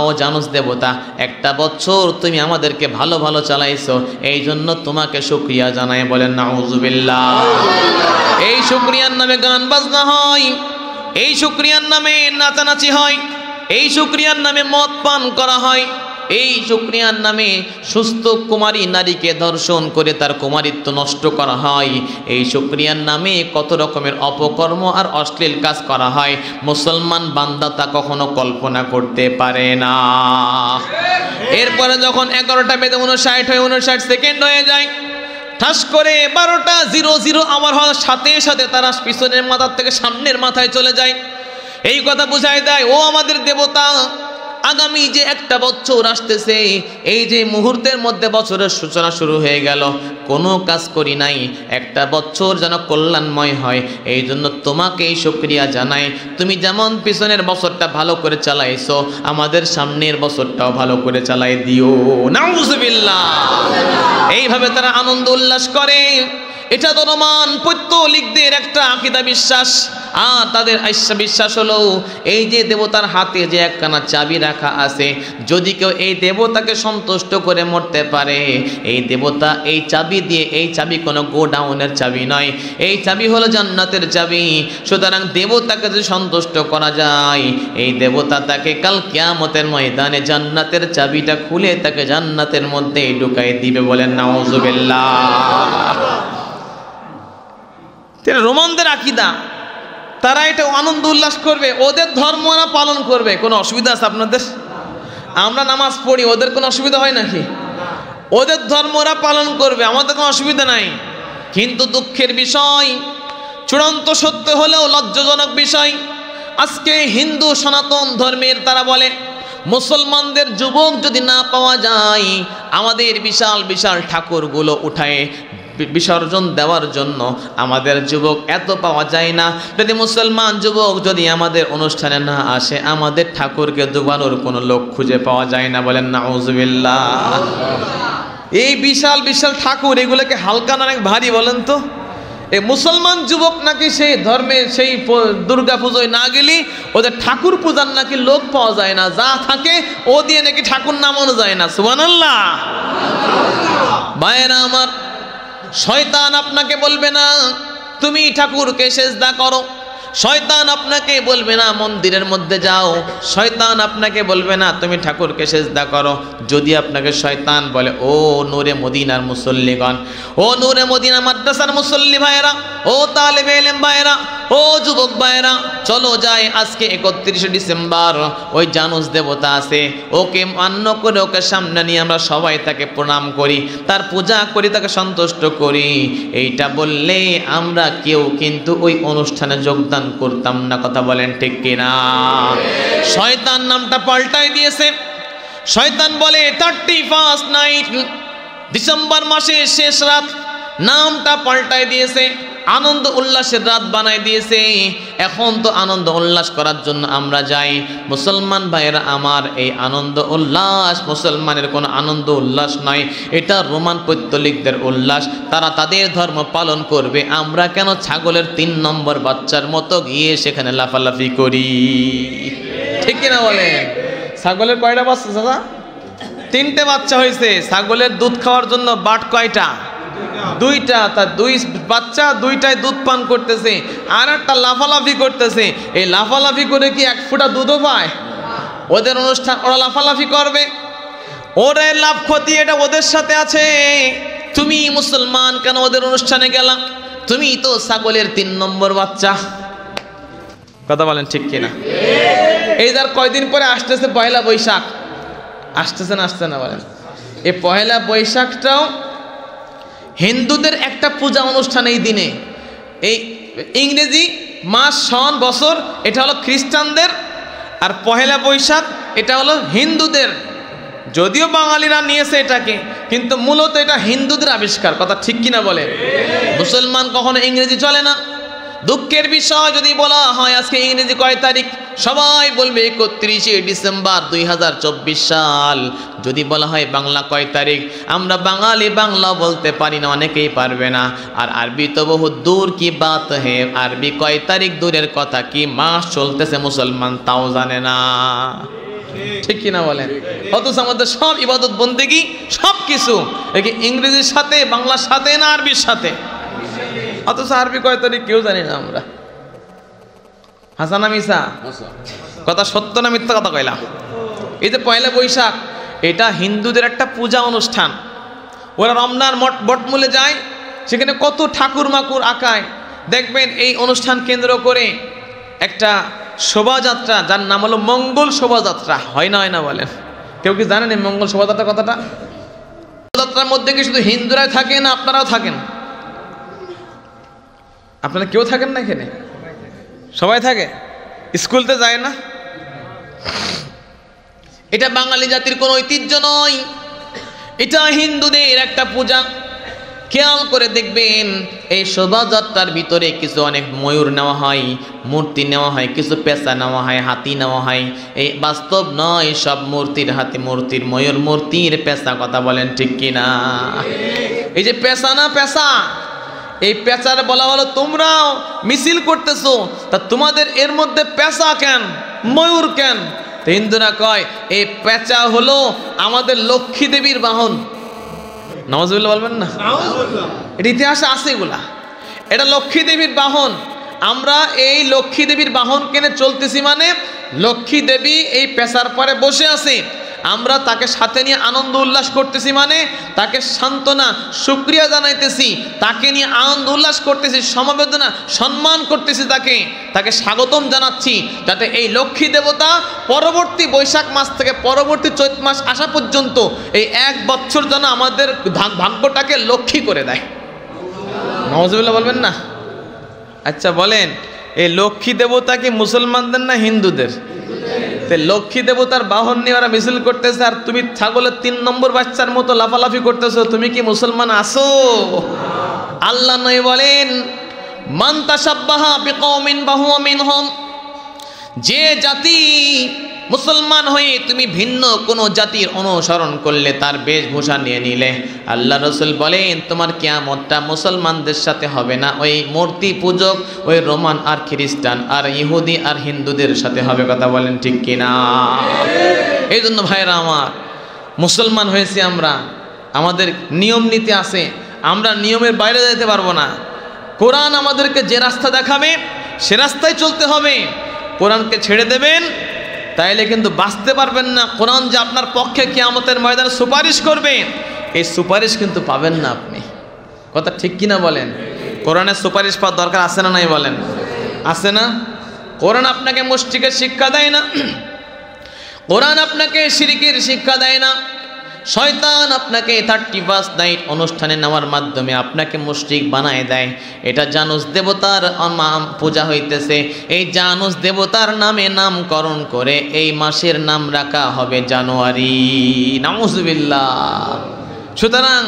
ও জানুস দেবতা, একটা বছর তুমি আমাদেরকে ভালো ভালো চালাইছো, এই জন্য তোমাকে শুকরিয়া জানায়, বলেন নাউজুবিল্লাহ। এই শুকরিয়ার নামে গান বাজনা হয়, এই শুকরিয়ার নামে নাচানাচি হয়, এই শুকরিয়ার নামে মদ পান করা হয়, এই শুকরিয়ার নামে সুস্থ কুমারী নারীকে ধর্ষণ করে তার কুমারিত্ব নষ্ট করা হয়, এই শুকরিয়ার নামে কত রকমের অপকর্ম আর অশ্লীল কাজ করা হয়। মুসলমান বান্দা তা কখনো কল্পনা করতে পারে না। এরপরে যখন 11টা বেজে 59 হয়ে 59 সেকেন্ড হয়ে যায়, ঠাস করে 12টা 00 আওয়ার হওয়ার সাথে সাথে তারা পিছনের মাথার থেকে সামনের মাথায় চলে যায়। এই কথা বুঝায় দেয়, ও আমাদের দেবতা, আগামী যে একটা বছর আসতেছে, এই যে মুহূর্তের মধ্যে বছরের সূচনা শুরু হয়ে গেল, কোনো কাজ করি নাই, একটা বছর যেন কল্যাণময় হয়, এই জন্য তোমাকে এই শুকরিয়া জানাই। তুমি যেমন পিছনের বছরটা ভালো করে চালাইছো, আমাদের সামনের বছরটাও ভালো করে চালাই দিও। নাউজুবিল্লাহ। এইভাবে তারা আনন্দ উল্লাস করে। এটা তো রোমান পৌত্তলিকদের একটা আকীদা বিশ্বাস। আর তাদের বিশ্বাস হলো এই যে দেবতার হাতে যে একখানা চাবি রাখা আছে, যদি কেউ এই দেবতাকে সন্তুষ্ট করে মরতে পারে, এই দেবতা এই চাবি দিয়ে, এই চাবি কোনো গোডাউনের চাবি নয়, এই চাবি হলো জান্নাতের চাবি। সুতরাং দেবতাকে যদি সন্তুষ্ট করা যায়, এই দেবতা তাকে কাল কিয়ামতের ময়দানে জান্নাতের চাবিটা খুলে তাকে জান্নাতের মধ্যে ঢুকাই দিবে। বলেন নাউজুবিল্লাহ। রোমানদের আকীদা, তারা এটা আনন্দ উল্লাস করবে, ওদের ধর্ম ওরা পালন করবে। কোনো অসুবিধা আছে আপনাদের? আমরা নামাজ পড়ি, ওদের কোনো অসুবিধা হয় নাকি? ওদের ধর্ম ওরা পালন করবে, আমাদের কোনো অসুবিধা নাই। কিন্তু দুঃখের বিষয়, চূড়ান্ত সত্য হলেও লজ্জাজনক বিষয়, আজকে হিন্দু সনাতন ধর্মের তারা বলে মুসলমানদের যুবক যদি না পাওয়া যায়, আমাদের বিশাল বিশাল ঠাকুরগুলো উঠায় বিসর্জন দেওয়ার জন্য আমাদের যুবক এত পাওয়া যায় না। যদি মুসলমান যুবক যদি আমাদের অনুষ্ঠানে না আসে, আমাদের ঠাকুরকে ডুবানোর কোনো লোক খুঁজে পাওয়া যায় না। বলেন নাউজুবিল্লাহ। এই বিশাল বিশাল ঠাকুর, এগুলোকে হালকা না অনেক ভারী বলেন তো? এই মুসলমান যুবক নাকি সেই ধর্মে সেই দুর্গা পুজোয় না গেলে ওদের ঠাকুর পূজার নাকি লোক পাওয়া যায় না, যা থাকে ও দিয়ে নাকি ঠাকুর নামানো যায় না। সুবহানাল্লাহ। ভাইয়েরা আমার, শয়তান আপনাকে বলবে না তুমি ঠাকুরকে সেজদা করো, শয়তান আপনাকে বলবে না মন্দিরের মধ্যে যাও, শয়তান আপনাকে বলবে না তুমি ঠাকুরকে সেজদা করো। যদি আপনাকে শয়তান বলে ও নূরে মদিনার মুসল্লিগণ, ও নূরে মদিনা মাদ্রাসার মুসল্লি ভাইয়েরা, ও তালেবে ইলম ভাইয়েরা, ও যুবক ভাইয়েরা, চলো যাই আজকে 31 ডিসেম্বর ওই জানুস দেবতা আছে, ওকে মান্য করে ওকে সামনে নিয়ে আমরা সবাই তাকে প্রণাম করি, তার পূজা করি, তাকে সন্তুষ্ট করি। এইটা বললে আমরা কেউ কিন্তু ওই অনুষ্ঠানে যোগদান করতাম না। কথা বলেন ঠিক কিনা? শয়তান নামটা পাল্টাই দিয়েছে। শয়তান বলে 31 নাইট, ডিসেম্বর মাসের শেষ রাত, নামটা পাল্টাই দিয়েছে, আনন্দ উল্লাসের রাত বানাই দিয়েছে। এখন তো আনন্দ উল্লাস করার জন্য আমরা যাই। মুসলমান ভাইয়েরা আমার, এই আনন্দ উল্লাস মুসলমানের কোনো আনন্দ উল্লাস নয়, এটা রোমান পৈত্তলিকদের উল্লাস। তারা তাদের ধর্ম পালন করবে, আমরা কেন ছাগলের 3 নম্বর বাচ্চার মতো গিয়ে সেখানে লাফালাফি করি? ঠিক কিনা বলেন? ছাগলের কয়টা বাচ্চা দাদা? 3টে বাচ্চা হয়েছে। ছাগলের দুধ খাওয়ার জন্য বাট কয়টা? 2টা। তার 2 বাচ্চা 2টায় দুধ পান করতেছে, আর একটা লাফালাফি করতেছে। এই লাফালাফি করে কি 1 ফোঁটা দুধও পায়? ওদের অনুষ্ঠান, ওরা লাফালাফি করবে, ওদের লাভ ক্ষতি এটা ওদের সাথে আছে। তুমি মুসলমান কেন ওদের অনুষ্ঠানে গেলা? তুমি তো ছাগলের 3 নম্বর বাচ্চা। কথা বলেন ঠিক কিনা? এই যার কয়দিন পরে আসতেছে পয়লা বৈশাখ, আসতেছে না আসছে না বলেন? এই পয়লা বৈশাখটাও হিন্দুদের একটা পূজা অনুষ্ঠান। এই দিনে এই ইংরেজি মাস, সন, বছর এটা হলো খ্রিস্টানদের, আর পহেলা বৈশাখ এটা হলো হিন্দুদের। যদিও বাঙালিরা নিয়েছে এটাকে, কিন্তু মূলত এটা হিন্দুদের আবিষ্কার। কথা ঠিক কিনা বলে? মুসলমান কখনো ইংরেজি চলে না। দুঃখের বিষয়, যদি বলা হয় আজকে ইংরেজি কয় তারিখ, সবাই বলবে 31 ডিসেম্বর 2024 সাল। যদি বলা হয় বাংলা কয় তারিখ, আমরা বাঙালি বাংলা বলতে পারি না, অনেকেই পারবে না। আর আরবি তো বহু দূর কি বাত হে, আরবি কয় তারিখ দূরের কথা, কি মাস চলতেছে মুসলমান তাও জানে না। ঠিক কিনা বলেন? অথচ আমাদের সব ইবাদত বন্দেগী সব কিছু ইংরেজির সাথে, বাংলার সাথে না আরবির সাথে, অথচ আরবি কয় তারিখ কেউ জানি না আমরা। হাসানা মিসা কথা, সত্য না মিথ্যা কথা কইলাম? এই যে পয়লা বৈশাখ, এটা হিন্দুদের একটা পূজা অনুষ্ঠান। ওরা রমনার বটমূলে যায়, সেখানে কত ঠাকুর মাকুর আঁকায়। দেখবেন এই অনুষ্ঠান কেন্দ্র করে একটা শোভাযাত্রা, যার নাম হলো মঙ্গল শোভাযাত্রা। হয় না হয় না বলেন? কেউ কি জানেন এই মঙ্গল শোভাযাত্রা কথাটা? শোভাযাত্রার মধ্যে কি শুধু হিন্দুরাই থাকে না আপনারাও থাকেন? আপনারা কেউ থাকেন না এখানে? সবাই থাকে। স্কুলতে যায় না? এটা বাঙালি জাতির কোনো ঐতিহ্য নয়, এটা হিন্দুদের একটা পূজা। খেয়াল করে দেখবেন এই শোভাযাত্রার ভিতরে কিছু অনেক ময়ূর নেওয়া হয়, মূর্তি নেওয়া হয়, কিছু পেঁচা নেওয়া হয়, হাতি নেওয়া হয়। এই বাস্তব নয়, সব মূর্তির হাতি, মূর্তির ময়ূর, মূর্তির পেঁচা। কথা বলেন ঠিক কিনা? এই যে পেঁচা না পেঁচা, এই পেঁচার বলা হলো তোমরাও মিছিল করতেছো, তা তোমাদের এর মধ্যে পেঁচা কেন, ময়ূর কেন? তো হিন্দুরা কয় এই পেঁচা হলো আমাদের লক্ষ্মী দেবীর বাহন। নাউজুবিল্লাহ বলবেন না? এটা ইতিহাসে আছে এগুলা। এটা লক্ষ্মী দেবীর বাহন। আমরা এই লক্ষ্মী দেবীর বাহন কিনে চলতেছি, মানে লক্ষ্মী দেবী এই পেঁচার পরে বসে আছে, আমরা তাকে সাথে নিয়ে আনন্দ উল্লাস করতেছি, মানে তাকে সান্ত্বনা শুকরিয়া জানাইতেছি, তাকে নিয়ে আনন্দ উল্লাস করতেছি, সমবেদনা সম্মান করতেছি, তাকে স্বাগতম জানাচ্ছি, যাতে এই লক্ষ্মী দেবতা পরবর্তী বৈশাখ মাস থেকে পরবর্তী চৈত মাস আসা পর্যন্ত এই 1 বছর যেন আমাদের ভাগ্যটাকে লক্ষ্মী করে দেয়। নাউজুবিল্লাহ বলবেন না? আচ্ছা বলেন, এই লক্ষ্মী দেবতা কি মুসলমানদের না হিন্দুদের? লক্ষ্মী দেবতার বাহন নিয়ে ওরা মিছিল করতেছে, আর তুমি ছাগলের 3 নম্বর বাচ্চার মতো লাফালাফি করতেছো, তুমি কি মুসলমান আসো? আল্লাহ নয় বলেন মান তাশাব্বাহা বিকওমিন ফাহুয়া মিনহুম, যে জাতি মুসলমান হয়ে তুমি ভিন্ন কোনো জাতির অনুসরণ করলে, তার বেশভূষা নিয়ে নিলে, আল্লাহ রসুল বলেন তোমার কিয়ামতটা মুসলমানদের সাথে হবে না, ওই মূর্তি পূজক, ওই রোমান আর খ্রিস্টান আর ইহুদি আর হিন্দুদের সাথে হবে। কথা বলেন ঠিক কিনা? এই জন্য ভাইরা আমার, মুসলমান হয়েছি আমরা, আমাদের নিয়ম নীতি আছে, আমরা নিয়মের বাইরে যেতে পারবো না। কোরআন আমাদেরকে যে রাস্তা দেখাবে সে রাস্তায় চলতে হবে। কোরআনকে ছেড়ে দেবেন তাইলে কিন্তু বাঁচতে পারবেন না। কোরআন যে আপনার পক্ষে কিয়ামতের ময়দানে সুপারিশ করবে, এই সুপারিশ কিন্তু পাবেন না আপনি। কথা ঠিক কিনা বলেন? কোরআনের সুপারিশ পাওয়ার দরকার আছে না নাই বলেন? আছে না? কোরআন আপনাকে মুশরিকের শিক্ষা দেয় না, কোরআন আপনাকে শিরকের শিক্ষা দেয় না। শয়তান আপনাকে 31 নাইট অনুষ্ঠানে নেওয়ার মাধ্যমে আপনাকে মুশরিক বানায় দেয়। এটা জানুস দেবতার পূজা হইতেছে, এই জানুস দেবতার নামে নামকরণ করে এই মাসের নাম রাখা হবে জানুয়ারি। নাউজুবিল্লাহ। সুতরাং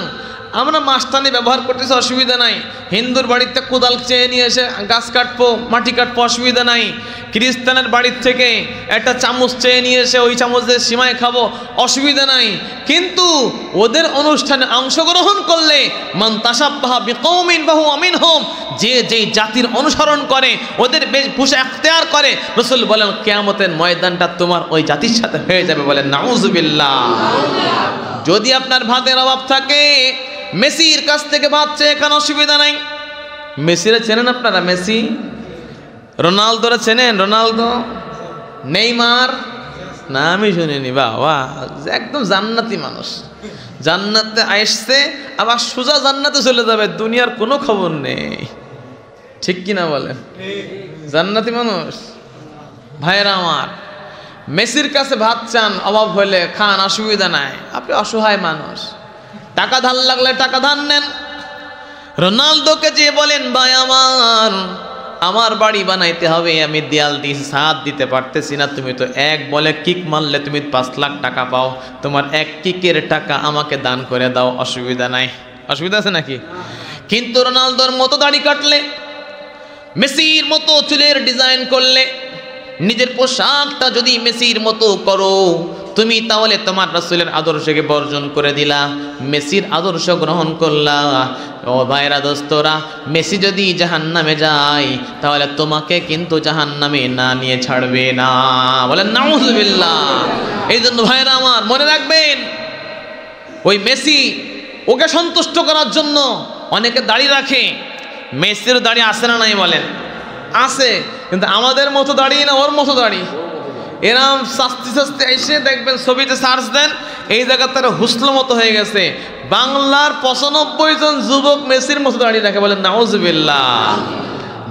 আমরা মাসটানি ব্যবহার করতেছি, অসুবিধা নাই। হিন্দুর বাড়িতে কোদাল চেয়ে নিয়ে এসে গাছ কাটবো, মাটি কাটবো, অসুবিধা নাই। খ্রিস্টানের বাড়ির থেকে একটা চামচ চেয়ে নিয়ে এসে ওই চামচের সীমায় খাবো, অসুবিধা নাই। কিন্তু ওদের অনুষ্ঠানে অংশগ্রহণ করলে মান তাশাব্বাহা বিকওমিন ফাহুয়া মিনহুম, যে যেই জাতির অনুসরণ করে, ওদের বেশভূষা এখতিয়ার করে, রাসূল বলেন কিয়ামতের ময়দানটা তোমার ওই জাতির সাথে হয়ে যাবে। বলেন নাউজুবিল্লাহ। যদি আপনার ভাতের অভাব থাকে, মেসির কাছ থেকে ভাত চেয়ে এখানে অসুবিধা নাই। মেসিরা চেনেন আপনারা? মেসি, রোনালদোরা চেনেন? রোনালদো, নেইমার, না আমি শুনিনি। বাবা, একদম জান্নাতি মানুষ, জান্নাতে আসছে আবার সোজা জান্নাতে চলে যাবে, দুনিয়ার কোনো খবর নেই। ঠিক কিনা বলেন? জান্নাতি মানুষ। ভাইরা আমার, মেসির কাছে ভাত চান, অভাব হইলে খান, অসুবিধা নাই। আপনি অসহায় মানুষ, টাকা ধার লাগলে টাকা ধার নেন। রোনালদোকে যে বলেন ভাই আমার বাড়ি বানাইতে হবে, আমি দেয়াল দিয়ে ছাদ দিতে পারতেছি না, তুমি তো এক বলে কিক মারলে তুমি 5 লাখ টাকা পাও, তোমার এক কিকের টাকা আমাকে দান করে দাও, অসুবিধা নাই। অসুবিধা আছে নাকি? কিন্তু রোনালদোর মতো দাড়ি কাটলে, মেসির মতো চুলের ডিজাইন করলে, নিজের পোশাকটা যদি মেসির মতো করো তুমি, তাহলে তোমার রাসূলের আদর্শকে বর্জন করে দিলা, মেসির আদর্শ গ্রহণ করলা। ও ভাইরা, দোস্তরা, মেসি যদি জাহান্নামে যায় তাহলে তোমাকে কিন্তু জাহান্নামে না নিয়ে ছাড়বে না। বলেন নাউজুবিল্লাহ। এই জন্য ভাইরা আমার, মনে রাখবেন, ওই মেসি, ওকে সন্তুষ্ট করার জন্য অনেকে দাড়ি রাখে। মেসির দাড়ি আছে না নাই বলেন? আছে, কিন্তু আমাদের মতো দাড়ি না, ওর মতো দাড়ি। এরম শাস্তি শাস্তি এসে দেখবেন, ছবিতে সার্চ দেন, এই জায়গা তারা হুসল মতো হয়ে গেছে। বাংলার 95 জন যুবক মেসির মতো দাঁড়িয়ে রাখে। বলেন নাউজুবিল্লাহ।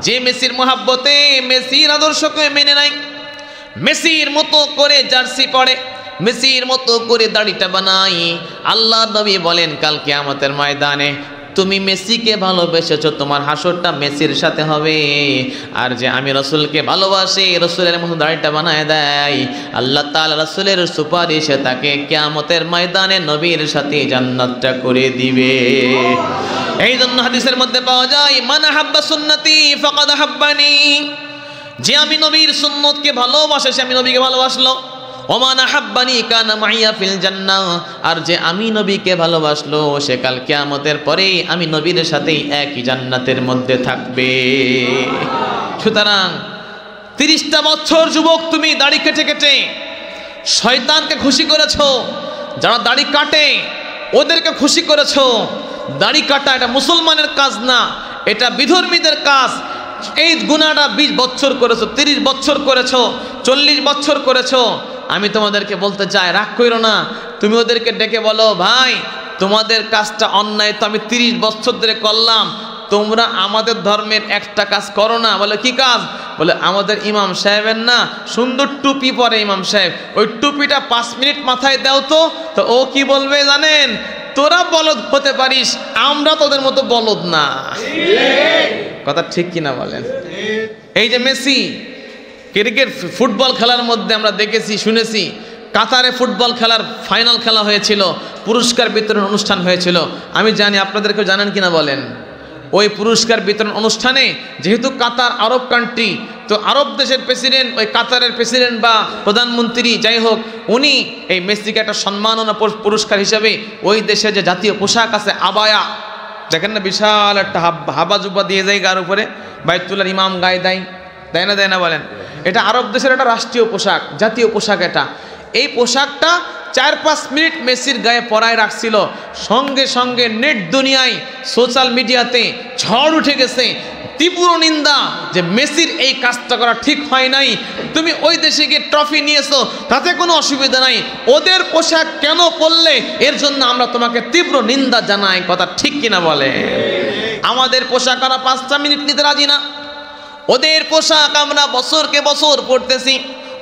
যে মেসির মহাব্বতে, মেসির আদর্শকে মেনে নাই, মেসির মতো করে জার্সি পরে, মেসির মতো করে দাড়িটা বানাই, আল্লাহ নবী বলেন কাল কিয়ামতের ময়দানে তুমি মেসিকে ভালোবেসেছো, তোমার হাসরটা মেসির সাথে হবে। আর যে আমি রসুলকে ভালোবাসি, রসুলের মতো দাড়িটা বানায় দেয়, আল্লাহ তাআলা রসুলের সুপারিশে তাকে কিয়ামতের ময়দানে নবীর সাথে জান্নাতটা করে দিবে। এই জন্য হাদিসের মধ্যে পাওয়া যায়, মান আহাব্বা সুন্নতি ফাকাদ আহাব্বানি, যে আমি নবীর সুন্নতকে ভালোবাসে সে আমি নবীকে ভালোবাসলো। ওমান আহাব্বানি কানা মাইয়া ফিল জান্নাহ, আর যে আমি নবীকে ভালোবাসলো সে কাল কিয়ামতের পরে আমি নবীর সাথেই একই জান্নাতের মধ্যে থাকবে। সুতরাং 30টা বছর যুবক তুমি দাড়ি কেটে কেটে শয়তানকে খুশি করেছো, যারা দাড়ি কাটে ওদেরকে খুশি করেছো। দাড়ি কাটা এটা মুসলমানের কাজ না, এটা বিধর্মীদের কাজ। এই গুনাহটা 20 বছর করেছো, 30 বছর করেছো, 40 বছর করেছো। আমি তোমাদেরকে বলতে চাই, রাগ কইরো না। তুমি ওদেরকে ডেকে বলো, ভাই তোমাদের কাজটা অন্যায় তো আমি 30 বছর ধরে করলাম, তোমরা আমাদের ধর্মের একটা কাজ করো না। বলে কি কাজ? বলে আমাদের ইমাম সাহেবের না সুন্দর টুপি পরে ইমাম সাহেব, ওই টুপিটা 5 মিনিট মাথায় দাও তো। তো ও কি বলবে জানেন? তোরা বলদ হতে পারিস, আমরা তোদের মতো বলদ না। কথা ঠিক কিনা বলেন? এই যে মেসি ক্রিকেট ফুটবল খেলার মধ্যে আমরা দেখেছি শুনেছি, কাতারে ফুটবল খেলার ফাইনাল খেলা হয়েছিল, পুরস্কার বিতরণ অনুষ্ঠান হয়েছিল। আমি জানি আপনাদেরকেও জানেন কিনা বলেন। ওই পুরস্কার বিতরণ অনুষ্ঠানে যেহেতু কাতার আরব কান্ট্রি, তো আরব দেশের প্রেসিডেন্ট, ওই কাতারের প্রেসিডেন্ট বা প্রধানমন্ত্রী যাই হোক, উনি এই মেসিকে একটা সম্মাননা পুরস্কার হিসেবে ওই দেশের যে জাতীয় পোশাক আছে আবায়া, দেখেন না বিশাল একটা হাবা জুব্বা দিয়ে যায় গার উপরে, বাইতুল্লাহর ইমাম গায়ে দেয়, দেয় না দেয় না বলেন? এটা আরব দেশের একটা রাষ্ট্রীয় পোশাক, জাতীয় পোশাক এটা। এই পোশাকটা 4-5 মিনিট মেসির গায়ে পরায় রাখছিল। সঙ্গে সঙ্গে নেট দুনিয়ায় সোশ্যাল মিডিয়াতে ঝড় উঠে গেছে, তীব্র নিন্দা যে মেসির এই কাজটা করা ঠিক হয় নাই। তুমি ওই দেশে গিয়ে ট্রফি নিয়েছো, তাতে কোনো অসুবিধা নাই, ওদের পোশাক কেন পরলে এর জন্য আমরা তোমাকে তীব্র নিন্দা জানাই। কথা ঠিক কিনা বলে? আমাদের পোশাক আমরা 5টা মিনিট নিতে রাজি না। ওদের পোশাক আমরা বছরকে বছর পরতেছি।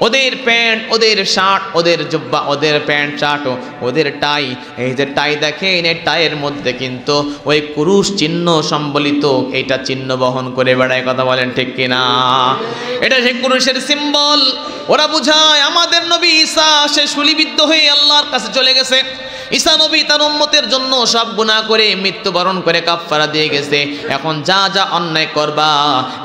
ওদের প্যান্ট, ওদের শার্ট, ওদের জুব্বা, ওদের প্যান্ট শার্ট, ওদের টাই, এই যে টাই দেখেন এই টাইয়ের মধ্যে কিন্তু ওই কুরুশ চিহ্ন সম্বলিত এইটা চিহ্ন বহন করে বেড়ায়। কথা বলেন ঠিক কিনা? এটা সেই কুরুশের সিম্বল। ওরা বুঝায় আমাদের নবী ঈসা সে শুলিবিদ্ধ হয়ে আল্লাহর কাছে চলে গেছে। ঈসা নবী তার উম্মতের জন্য সব গুনাহ করে মৃত্যুবরণ করে কাফারা দিয়ে গেছে। এখন যা যা অন্যায় করবা,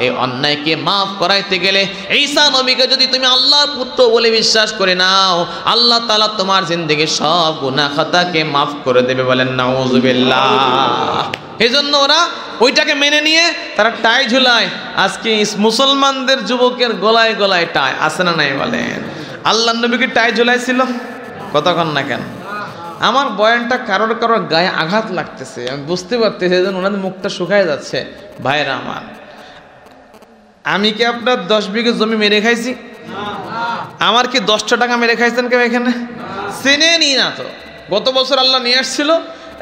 এই অন্যায়কে মাফ করাইতে গেলে ঈসা নবীকে যদি তুমি আল্লাহর পুত্র বলে বিশ্বাস করে নাও, আল্লাহ তাআলা তোমার জিন্দেগির সব গুনাহ খাতাকে মাফ করে দেবে। বলেন নাউযুবিল্লাহ। এজন্য ওরা ওইটাকে মেনে নিয়ে তারা টাই ঝুলায়। আজকে মুসলমানদের যুবকের গলায় গলায় টাই আছে না নাই বলেন? আল্লাহর নবীকে টাই ঝুলাইছিল কতক্ষণ না কেন? আমার বয়ানটা কারোর কারোর গায়ে আঘাত লাগতেছে, আমি বুঝতে পারতেছি, এই জন্য ওনাদের মুখটা শুকায় যাচ্ছে। ভাইরা আমার, আমি কি আপনার 10 বিঘে জমি মেরে খাইছি? আমার কি 10টা টাকা মেরে খাইছেন কেউ এখানে? চেনেনি না তো। গত বছর আল্লাহ নিয়ে আসছিল,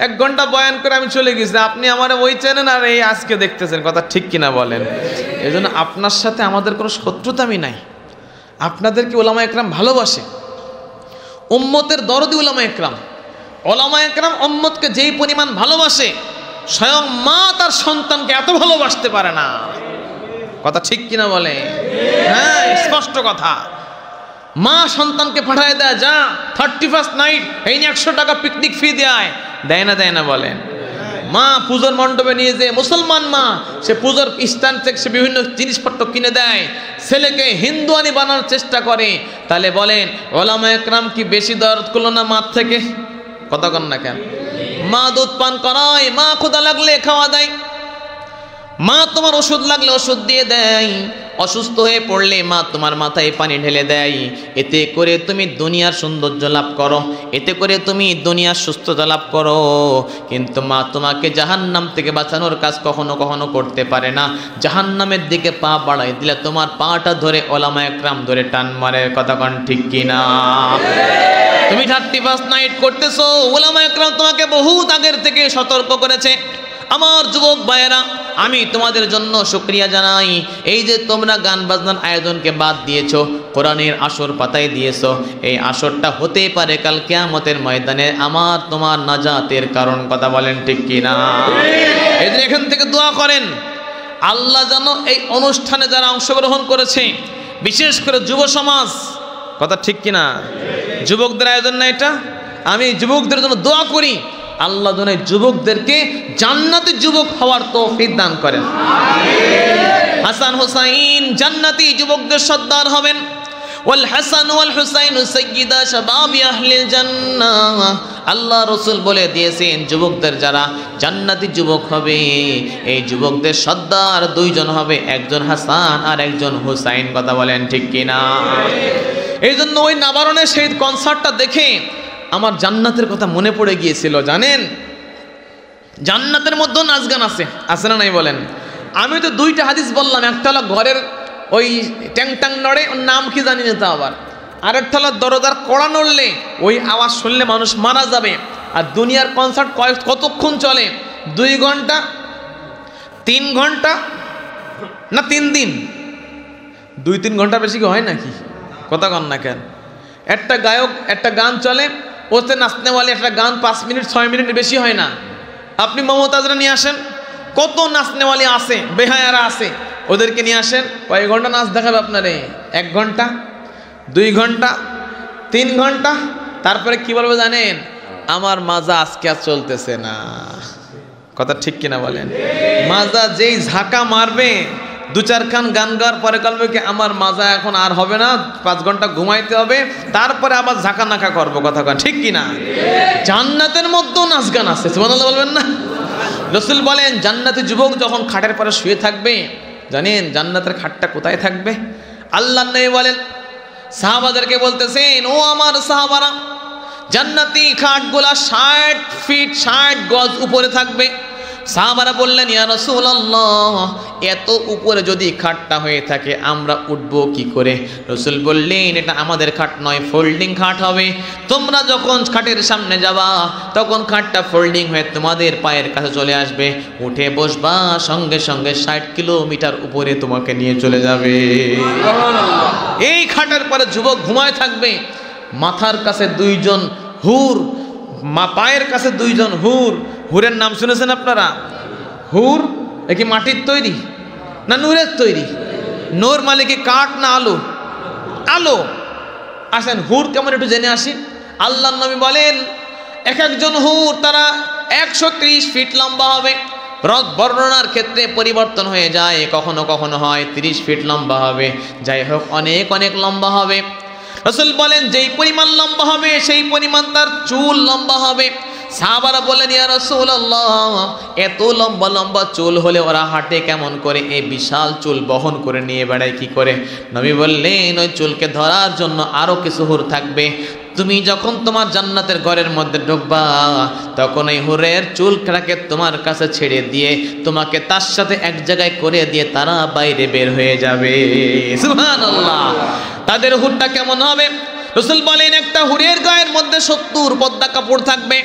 1 ঘন্টা বয়ান করে আমি চলে গেছি। আপনি আমার ওই চেনেন আর এই আজকে দেখতেছেন। কথা ঠিক কিনা বলেন? এই জন্য আপনার সাথে আমাদের কোনো শত্রুতামি নাই। আপনাদেরকে ওলামা একরাম ভালোবাসে, উম্মতের দরদি ওলামা একরাম। ওলামা একরাম উম্মতকে যেই পরিমাণ ভালোবাসে, স্বয়ং মা তার সন্তানকে এত ভালোবাসতে পারে না। কথা ঠিক কিনা বলে? হ্যাঁ, স্পষ্ট কথা। মা সন্তানকে পাঠায় দেয়, যা 31st নাইট এই 100 টাকা পিকনিক ফি দেয় না দেয় না বলেন? মা পূজার মণ্ডপে নিয়ে যে মুসলমান মা, সে পূজার স্থান থেকে সে বিভিন্ন জিনিসপত্র কিনে দেয়, ছেলেকে হিন্দুয়ানি বানানোর চেষ্টা করে। তাহলে বলেন ওলামা একরাম কি বেশি দরদ করলো না মার থেকে? কথা কন না কেন? মা দুধ পান করায়, মা ক্ষুধা লাগলে খাওয়া দেয়, মা তোমার ওষুধ লাগলে ওষুধ দিয়ে দেয়, অসুস্থ হয়ে পড়লে মা তোমার মাথায় পানি ঢেলে দেয়। এতে করে তুমি দুনিয়ার সৌন্দর্য লাভ করো, এতে করে তুমি দুনিয়ার সুস্থতা লাভ করো। কিন্তু মা তোমাকে জাহান্নাম থেকে বাঁচানোর কাজ কখনো কখনো করতে পারে না। জাহান্নামের দিকে পা বাড়াই দিলে তোমার পাটা ধরে ওলামা একরাম ধরে টান মারে। কথা কন ঠিক কিনা? তুমি 31st নাইট করতেছো, ওলামা একরাম তোমাকে বহুত আগের থেকে সতর্ক করেছে। আমার যুবক ভাইয়েরা, আমি তোমাদের জন্য শুকরিয়া জানাই। এই যে তোমরা গান বাজনার আয়োজনকে বাদ দিয়েছো, কোরআনের আসর পাতায় দিয়েছো, এই আসরটা হতে পারে কাল কিয়ামতের ময়দানে আমার তোমার নাজাতের কারণ। কথা বলেন ঠিক কিনা? এই যে এখান থেকে দোয়া করেন, আল্লাহ যেন এই অনুষ্ঠানে যারা অংশগ্রহণ করেছে, বিশেষ করে যুব সমাজ, কথা ঠিক কিনা? যুবকদের আয়োজন না এটা? আমি যুবকদের জন্য দোয়া করি, আল্লাহ যেন যুবকদেরকে জান্নাতি যুবক হওয়ার তৌফিক দান করেন। হাসান হোসাইন জান্নাতি যুবকদের সর্দার হবেন, ওয়াল হাসান ওয়াল হুসাইন সাইয়্যিদা শাবাবি আহলিল জান্নাহ। আল্লাহ রাসূল বলে দিয়েছেন যুবকদের যারা জান্নাতি যুবক হবে এই যুবকদের সর্দার দুইজন হবে, একজন হাসান আর একজন হুসাইন। কথা বলেন ঠিক কিনা? এই জন্য ওই নাবারণের সেই কনসার্টটা দেখে আমার জান্নাতের কথা মনে পড়ে গিয়েছিল। জানেন জান্নাতের মধ্যেও নাচ গান আছে না নাই বলেন? আমি তো দুইটা হাদিস বললাম, একটা হলো ঘরের ওই ট্যাং ট্যাং নড়ে, ওর নাম কি জানি না তা আবার, আরেকটা হলো দরজার কড়া নড়লে ওই আওয়াজ শুনলে মানুষ মারা যাবে। আর দুনিয়ার কনসার্ট কতক্ষণ চলে? 2 ঘন্টা 3 ঘন্টা না 3 দিন? 2-3 ঘন্টা বেশি কি হয় নাকি? কথা কন না কেন? একটা গায়ক একটা গান চলে, ওতে নাচনেওয়ালি একটা গান 5 মিনিট 6 মিনিট বেশি হয় না। আপনি মমতাজরা নিয়ে আসেন, কত নাচনেওয়ালি আছে, বেহায়ারা আছে, ওদেরকে নিয়ে আসেন, কয়েক ঘন্টা নাচ দেখাবে আপনারে? 1 ঘন্টা 2 ঘন্টা 3 ঘন্টা, তারপরে কি বলবে জানেন? আমার মাজা আজকে আর চলতেছে না। কথা ঠিক কিনা বলেন? মাজা যেই ঝাঁকা মারবে 2-4 খান গান গাওয়ার পরে বলবে কি আমার মাজা এখন আর হবে না, 5 ঘন্টা ঘুমাইতে হবে, তারপরে আবার ঝাঁকা নাকা করবো। কথা কন ঠিক কিনা? জান্নাতের মধ্যেও নাচ গান আছে, সুবহানাল্লাহ বলবেন না? রাসূল বলেন জান্নাতি যুবক যখন খাটের পরে শুয়ে থাকবে, জানেন জান্নাতের খাটটা কোথায় থাকবে? আল্লাহর নবী বলেন সাহাবাদেরকে বলতেছেন, ও আমার সাহাবারা, জান্নাতি খাটগুলা 60 ফিট 60 গজ উপরে থাকবে। সাহাবারা বললেন ইয়া রাসূলুল্লাহ, এত উপরে যদি খাটটা হয়ে থাকে আমরা উঠবো কি করে? রাসূল বললেন এটা আমাদের খাট নয়, ফোল্ডিং খাট হবে। তোমরা যখন খাটের সামনে যাবা তখন খাটটা ফোল্ডিং হয়ে তোমাদের পায়ের কাছে চলে আসবে, উঠে বসবা, সঙ্গে সঙ্গে 60 কিলোমিটার উপরে তোমাকে নিয়ে চলে যাবে। এই খাটের পরে যুবক ঘুমায় থাকবে, মাথার কাছে 2 জন হুর, পায়ের কাছে 2 জন হুর। হুরের নাম শুনেছেন আপনারা? হুর এ কি মাটির তৈরি না নূরের তৈরি? নূর মানে কি কাঠ না আলো? আলো। আসেন হুর কেমন একটু জেনে আসি। আল্লাহর নবী বলেন এক একজন হুর তারা 130 ফিট লম্বা হবে। বর্ণনার ক্ষেত্রে পরিবর্তন হয়ে যায়, কখনো কখনো হয় 30 ফিট লম্বা হবে, যাই হোক অনেক অনেক লম্বা হবে। রাসূল বলেন যেই পরিমাণ লম্বা হবে সেই পরিমাণ তার চুল লম্বা হবে। সাহাবারা বলেন ইয়া রাসূলুল্লাহ, এত লম্বা লম্বা চুল হলে ওরা হাঁটে কেমন করে? এই বিশাল চুল বহন করে নিয়ে বেড়ায় কি করে? নবী বললেন ওই চুলকে ধরার জন্য আরো কিছু হুর থাকবে। তুমি যখন তোমার জান্নাতের ঘরের মধ্যে ঢুকবা তখন এই হুরের চুলটাকে তোমার কাছে ছেড়ে দিয়ে তোমাকে তার সাথে এক জায়গায় করে দিয়ে তারা বাইরে বের হয়ে যাবে। সুবহানাল্লাহ। তাদের হুরটা কেমন হবে? রাসূল বলেন একটা হুরের গায়ের মধ্যে 70 পর্দা কাপড় থাকবে।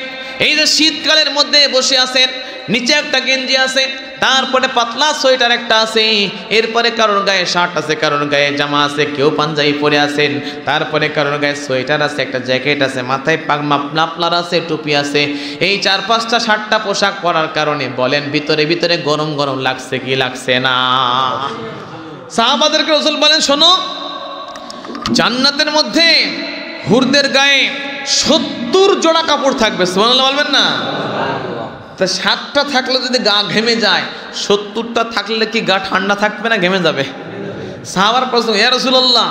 এই যে শীতকালের মধ্যে বসে আছেন, নিচে একটা গেঞ্জি আছে, তারপরে পাতলা সোয়েটার একটা আছে, এরপরে কারোর গায়ে শার্ট আছে, কারোর গায়ে জামা আছে, কেউ পাঞ্জাবি পরে আছেন, তারপরে কারোর গায়ে সোয়েটার আছে, একটা জ্যাকেট আছে, মাথায় মাফলার আছে, টুপি আছে। এই 4-5টা 7টা পোশাক পরার কারণে বলেন ভিতরে ভিতরে গরম গরম লাগছে কি লাগছে না? সাহাবাদেরকে রাসূল বলেন শোনো, জান্নাতের মধ্যে হুরদের গায়ে 70 জোড়া কাপড় থাকবে। সুবহানাল্লাহ বলবেন না? তা 7টা থাকলে যদি গা ঘেমে যায়, 70টা থাকলে কি গা ঠান্ডা থাকবে না ঘেমে যাবে? সাহাবার প্রশ্ন, ইয়া রাসূলুল্লাহ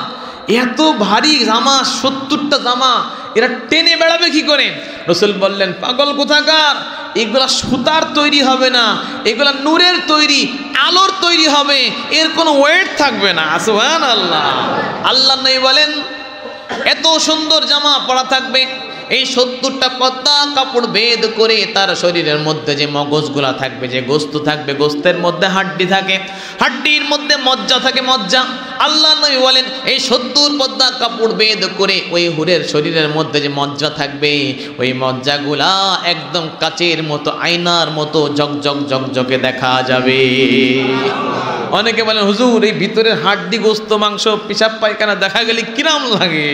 এত ভারী জামা, 70টা জামা এরা টেনে বেড়াবে কি করে? রাসূল বললেন পাগল কোথাকার, এগুলা সুতার তৈরি হবে না, এগুলা নূরের তৈরি, আলোর তৈরি হবে, এর কোনো ওয়েট থাকবে না। সুবহানাল্লাহ। আল্লাহর নবী বলেন এত সুন্দর জামা পরা থাকবে, এই 70টা পর্দা কাপড় ভেদ করে তার শরীরের মধ্যে যে মগজগুলা থাকবে, যে গোস্ত থাকবে, গোস্তের মধ্যে হাড্ডি থাকে, হাড্ডির মধ্যে মজ্জা থাকে, মজ্জা। আল্লাহ নবী বলেন এই 70 পর্দা কাপড় ভেদ করে ওই হুরের শরীরের মধ্যে যে মজ্জা থাকবে, ওই মজ্জাগুলা একদম কাচের মতো, আয়নার মতো ঝকঝক ঝকঝকে দেখা যাবে। অনেকে বলেন হুজুর এই ভিতরের হাড্ডি, গোস্ত, মাংস, পেশাব পায়খানা দেখা গেলে কিরাম লাগে?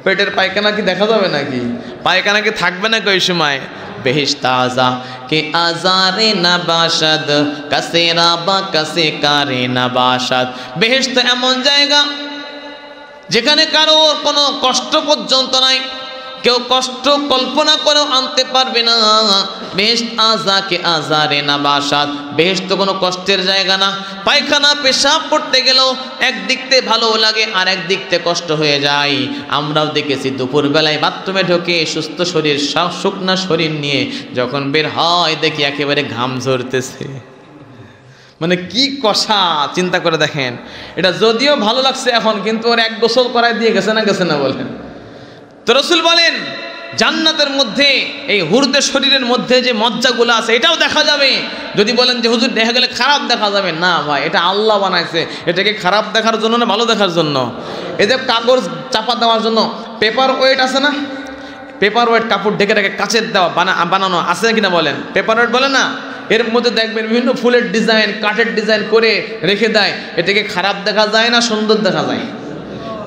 পেটের পায়খানা কি দেখা যাবে নাকি? পায়খানা কি থাকবে না ওই সময়? বেহেশত আযা কে আজারে নাবাশাদ কাসে রাবা কাসে কারে নাবাশাদ। বেহেশত এমন জায়গা যেখানে কারো কোনো কষ্ট পর্যন্ত নাই, কেউ কষ্ট কল্পনা করেও আনতে পারবে না। বেহেশত আযাকে আযারে না বাসাত, বেহেশত কোনো কষ্টের জায়গা না। পায়খানা পেশাব করতে গেলেও একদিক থেকে ভালো লাগে আর একদিক থেকে কষ্ট হয়ে যায়। আমরাও দেখেছি দুপুরবেলায় বাথরুমে ঢোকে সুস্থ শরীর, শুকনা শরীর নিয়ে যখন বের হয় দেখি একেবারে ঘাম ঝরতেছে। মানে কি কষা, চিন্তা করে দেখেন। এটা যদিও ভালো লাগছে এখন, কিন্তু ওর এক গোসল করায় দিয়ে গেছে না বলেন। তো রাসূল বলেন জান্নাতের মধ্যে এই হুরদের শরীরের মধ্যে যে মজ্জাগুলো আছে এটাও দেখা যাবে। যদি বলেন যে হুজুর দেখা গেলে খারাপ দেখা যাবে, না ভাই, এটা আল্লাহ বানাইছে। এটাকে খারাপ দেখার জন্য না ভালো দেখার জন্য? এদের কাগজ চাপা দেওয়ার জন্য পেপার ওয়েট আছে না, পেপার ওয়েট কাপড় ঢেকে রেখে কাচের দেওয়া বানানো আছে কিনা বলেন? পেপার ওয়েট বলে না, এর মধ্যে দেখবেন বিভিন্ন ফুলের ডিজাইন, কাঠের ডিজাইন করে রেখে দেয়। এটাকে খারাপ দেখা যায় না সুন্দর দেখা যায়?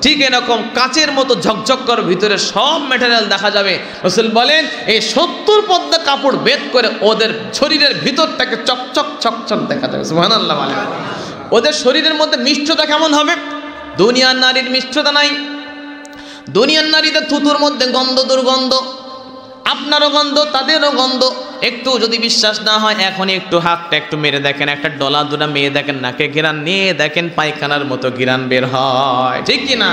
ঠিক এরকম কাচের মতো ঝকঝক করে ভিতরে সব ম্যাটেরিয়াল দেখা যাবে। রাসূল বলেন এই 70 পর্দা কাপড় বেদ করে ওদের শরীরের ভিতরটাকে চকচক চকচক দেখা যাবে। সুবহানাল্লাহ বলেন। ওদের শরীরের মধ্যে মিষ্টতা কেমন হবে? দুনিয়ার নারীর মিষ্টতা নাই। দুনিয়ার নারীদের থুতুর মধ্যে গন্ধ, দুর্গন্ধ, আপনারও গন্ধ তাদেরও গন্ধ। একটু যদি বিশ্বাস না হয় এখনই একটু হাতটা একটু মেরে দেখেন, একটা ডলা দুটা মেয়ে দেখেন, নাকে ঘিরান নিয়ে দেখেন পায়খানার মতো ঘিরান বের হয়, ঠিক কিনা?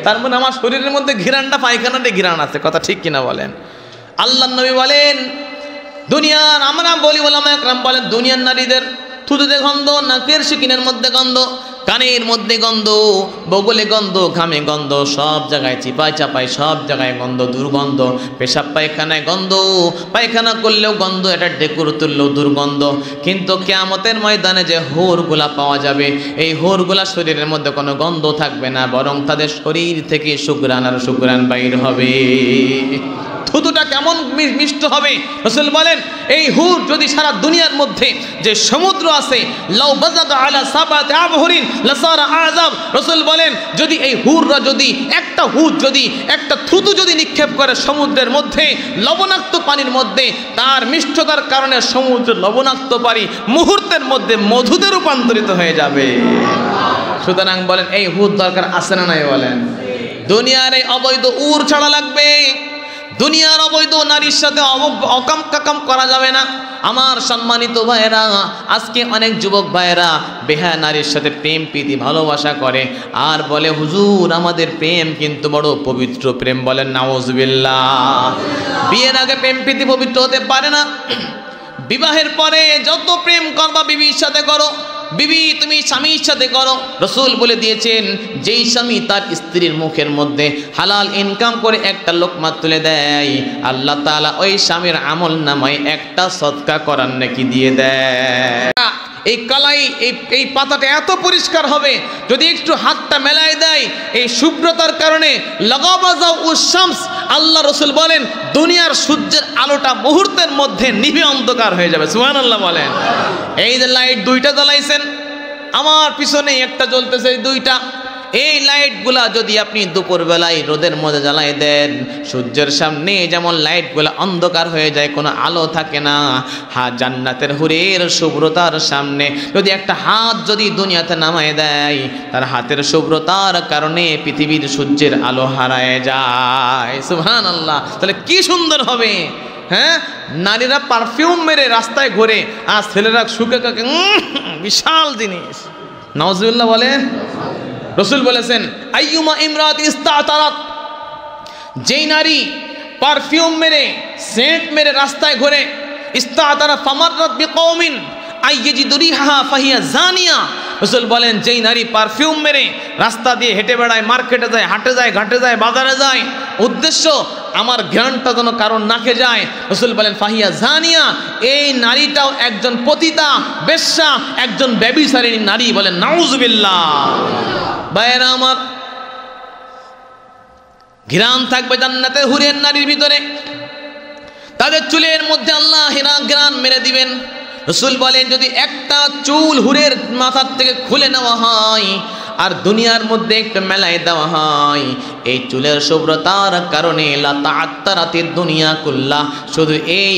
তার মানে আমার শরীরের মধ্যে ঘিরানটা পায়খানাতে ঘিরান আছে, কথা ঠিক কিনা বলেন? আল্লাহর নবী বলেন দুনিয়ার, আমরা বলি ওলামা একরাম বলেন দুনিয়ার নারীদের থুতুতে গন্ধ, নাকের শিকিনের মধ্যে গন্ধ, কানের মধ্যে গন্ধ, বগলে গন্ধ, ঘামে গন্ধ, সব জায়গায় চিপায় চাপায় সব জায়গায় গন্ধ, দুর্গন্ধ। পেশাব পায়খানায় গন্ধ, পায়খানা করলেও গন্ধ, এটা ডেকুর তুললেও দুর্গন্ধ। কিন্তু কিয়ামতের ময়দানে যে হুরগুলা পাওয়া যাবে, এই হুরগুলা শরীরের মধ্যে কোনো গন্ধ থাকবে না, বরং তাদের শরীর থেকে সুঘ্রাণ আর সুঘ্রাণ বাইর হবে। থুতুটা কেমন মিষ্ট হবে? রাসূল বলেন এই হুর যদি সারা দুনিয়ার মধ্যে যে সমুদ্র আছে, লাউ বাযাকা আলা সাবাতি আবহুরিন লাসারা আযাব, রাসূল বলেন যদি এই হুররা যদি একটা হুর যদি একটা থুতু যদি নিক্ষেপ করে সমুদ্রের মধ্যে, লবণাক্ত পানির মধ্যে, তার মিষ্টতার কারণে সমুদ্রের লবণাক্ত পানি মুহূর্তের মধ্যে মধুতে রূপান্তরিত হয়ে যাবে। সুতরাং বলেন এই হুর দরকার আছে না নাই বলেন? দুনিয়ার এই অবৈধ উর ছাড়া লাগবে। দুনিয়ার অবৈধ নারীর সাথে অকাম কাকাম করা যাবে না। আমার সম্মানিত ভাইয়েরা, আজকে অনেক যুবক ভাইয়েরা বেহায়া নারীর সাথে প্রেম প্রীতি ভালোবাসা করে আর বলে হুজুর আমাদের প্রেম কিন্তু বড় পবিত্র প্রেম। বলেন নাউজুবিল্লাহ। বিয়ের আগে প্রেম প্রীতি পবিত্র হতে পারে না। বিবাহের পরে যত প্রেম করবা বিবির সাথে করো, বিবি তুমি স্বামীর সাথে করো। রাসূল বলে দিয়েছেন যেই স্বামী তার স্ত্রীর মুখের মধ্যে হালাল ইনকাম করে একটা লোকমা তুলে দেয়, আল্লাহ তাআলা ওই স্বামীর আমল নামায় একটা সদকা করার নেকি দিয়ে দেয়। এই কালাই এই পাতাটা এত পরিষ্কার হবে যদি একটু হাতটা মেলায় দেয়, এই শুভ্রতার কারণে লাগাবাজাও উশামস, আল্লাহ রাসূল বলেন দুনিয়ার সূর্যের আলোটা মুহূর্তের মধ্যে নিভে অন্ধকার হয়ে যাবে। সুবহানাল্লাহ বলেন। এই যে লাইট দুইটা জ্বালাইছেন, আমার পিছনে একটা জ্বলতেছে, এই দুইটা, এই লাইটগুলা যদি আপনি দুপুরবেলায় রোদের মধ্যে জ্বালাই দেন, সূর্যের সামনে যেমন লাইটগুলা অন্ধকার হয়ে যায়, কোনো আলো থাকে না, জান্নাতের হুরের শুভ্রতার সামনে যদি একটা হাত যদি দুনিয়াতে নামায় দেয়, তার হাতের শুভ্রতার কারণে পৃথিবীর সূর্যের আলো হারায় যায়। সুবহানাল্লাহ। তাহলে কি সুন্দর হবে। হ্যাঁ, নারীরা পারফিউম মেরে রাস্তায় ঘোরে আর ছেলেরা শুকে কাকে, বিশাল জিনিস। নাউজুবিল্লাহ বলেন। রাসূল বলেছেন আইয়ুমা ইমরাত ইস্তাতারাত, যেই নারী পারফিউম মেরে সেন্ট মেরে রাস্তায় ঘোরে, ইস্তাতারা ফামাররাত বিকওমিন আইয়াজিদু রিহা ফাহিয়া জানিয়া, রাসূল বলেন যেই নারী পারফিউম মেরে রাস্তা দিয়ে হেঁটে বেড়ায়, মার্কেটে যায়, হাটে যায়, ঘাটে যায়, বাজারে যায়, উদ্দেশ্য আমার ঘ্রাণটা যেন কারণ নাকে যায়, রাসূল বলেন ফাহিয়া জানিয়া, এই নারীটাও একজন পতিতা, বেশ্যা, একজন ব্যভিচারিণী নারী। বলেন নাউজুবিল্লাহ। ভাইয়েরা আমার, ঘ্রাণ থাকবে জান্নাতের হুরের নারীর ভিতরে, তাদের চুলের মধ্যে আল্লাহ হীরা ঘ্রাণ মেরে দিবেন। রাসূল বলেন যদি একটা চুল হুরের মাথার থেকে খুলে নেওয়া হয়, আর দুনিয়ার মধ্যে একটু মেলায় দেওয়া হয়। এই চুলের শুভ্রতার কারণে লা তাআত্তারাতিদ দুনিয়া কুল্লাহ, শুধু এই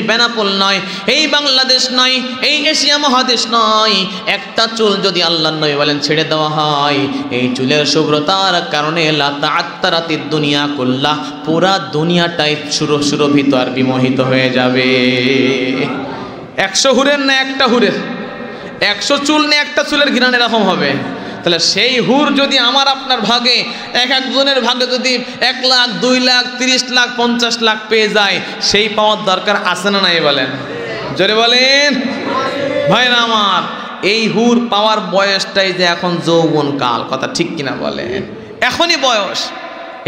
বেনাপোল নয়, এই বাংলাদেশ নয়, এই এশিয়া মহাদেশ নয়, একটা চুল যদি আল্লাহর নবী বলেন ছেড়ে দেওয়া হয়, এই চুলের শুভ্রতার কারণে লা তাআত্তারাতিদ দুনিয়া কুল্লাহ, পুরা দুনিয়াটাই সুরভিত আর বিমোহিত হয়ে যাবে। 100 হুরের না একটা হুরের, 100 চুল না একটা চুলের ঘ্রাণ এরকম হবে। তাহলে সেই হুর যদি আমার আপনার ভাগে, এক একজনের ভাগে যদি 1 লাখ 2 লাখ 30 লাখ 50 লাখ পেয়ে যায়, সেই পাওয়ার দরকার আছে না নাই বলেন? জোরে বলেন ভাইরা আমার। এই হুর পাওয়ার বয়সটাই যে এখন যৌবন কাল, কথা ঠিক কিনা বলেন? এখনই বয়স।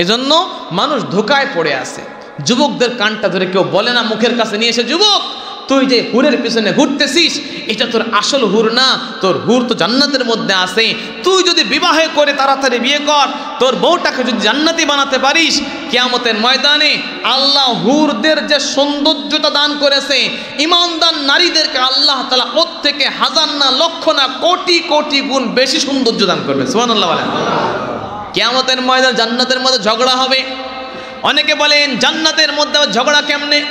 এজন্য মানুষ ধোকায় পড়ে আছে। যুবকদের কানটা ধরে কেউ বলে না মুখের কাছে নিয়ে এসে, যুবক তুই যে হুরের পিছনে ঘুরতেছিস এটা তোর আসল হুর না, তোর হুর তো জান্নাতের মধ্যে আছে। তুই যদি বিবাহ করে তাড়াতাড়ি বিয়ে কর, তোর বউটাকে যদি জান্নাতি বানাতে পারিস, কিয়ামতের ময়দানে আল্লাহ হুরদের যে সৌন্দর্যতা দান করেছে, ঈমানদার নারীদেরকে আল্লাহ তাআলা ওর থেকে হাজার না লক্ষ না কোটি কোটি গুণ বেশি সৌন্দর্য দান করবে। সুবহানাল্লাহ বলেন। কিয়ামতের ময়দানে জান্নাতের মধ্যে ঝগড়া হবে। অনেকে বলেন জান্নাতের মধ্যে ঝগড়া কেমনে?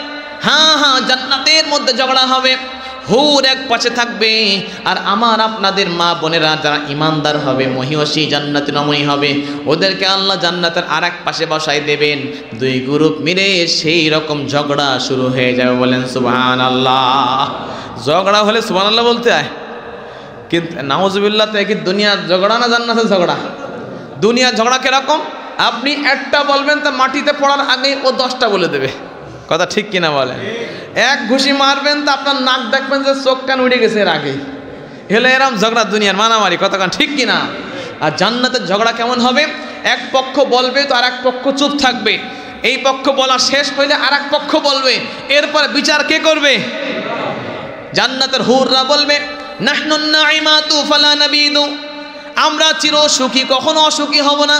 হ্যাঁ, জান্নাতের মধ্যে ঝগড়া হবে। হুর এক পাশে থাকবে, আর আমার আপনাদের মা বোনেরা যারা ইমানদার হবে, মহিষী জান্নাতে রমণী হবে, ওদেরকে আল্লাহ জান্নাতের আর এক পাশে বসাই দেবেন। 2 গ্রুপ মিলে সেই রকম ঝগড়া শুরু হয়ে যাবে। বলেন সুবহানাল্লাহ। ঝগড়া হলে সুবহানাল্লাহ বলতে হয়, কিন্তু নাউজুবিল্লাহ, তো একই দুনিয়ার ঝগড়া না জান্নাতের ঝগড়া? দুনিয়ার ঝগড়া কিরকম? আপনি একটা বলবেন তা মাটিতে পড়ার আগেই ও 10টা বলে দেবে, কথা ঠিক কিনা বলেন? এক ঘুষি মারবেন তা আপনার নাক দেখবেন যে চোখ কান উড়ে গেছে এর আগেই। হলে এরম ঝগড়া দুনিয়ার মারামারি, কথা কান ঠিক কিনা? আর জান্নাতের ঝগড়া কেমন হবে? এক পক্ষ বলবে তো আর এক পক্ষ চুপ থাকবে, এই পক্ষ বলা শেষ হইলে আর এক পক্ষ বলবে, এরপরে বিচার কে করবে? জান্নাতের হুররা বলবে নাহনুন নাঈমাতু ফালা নাবিদু, আমরা চির সুখী, কখনো অসুখী হব না।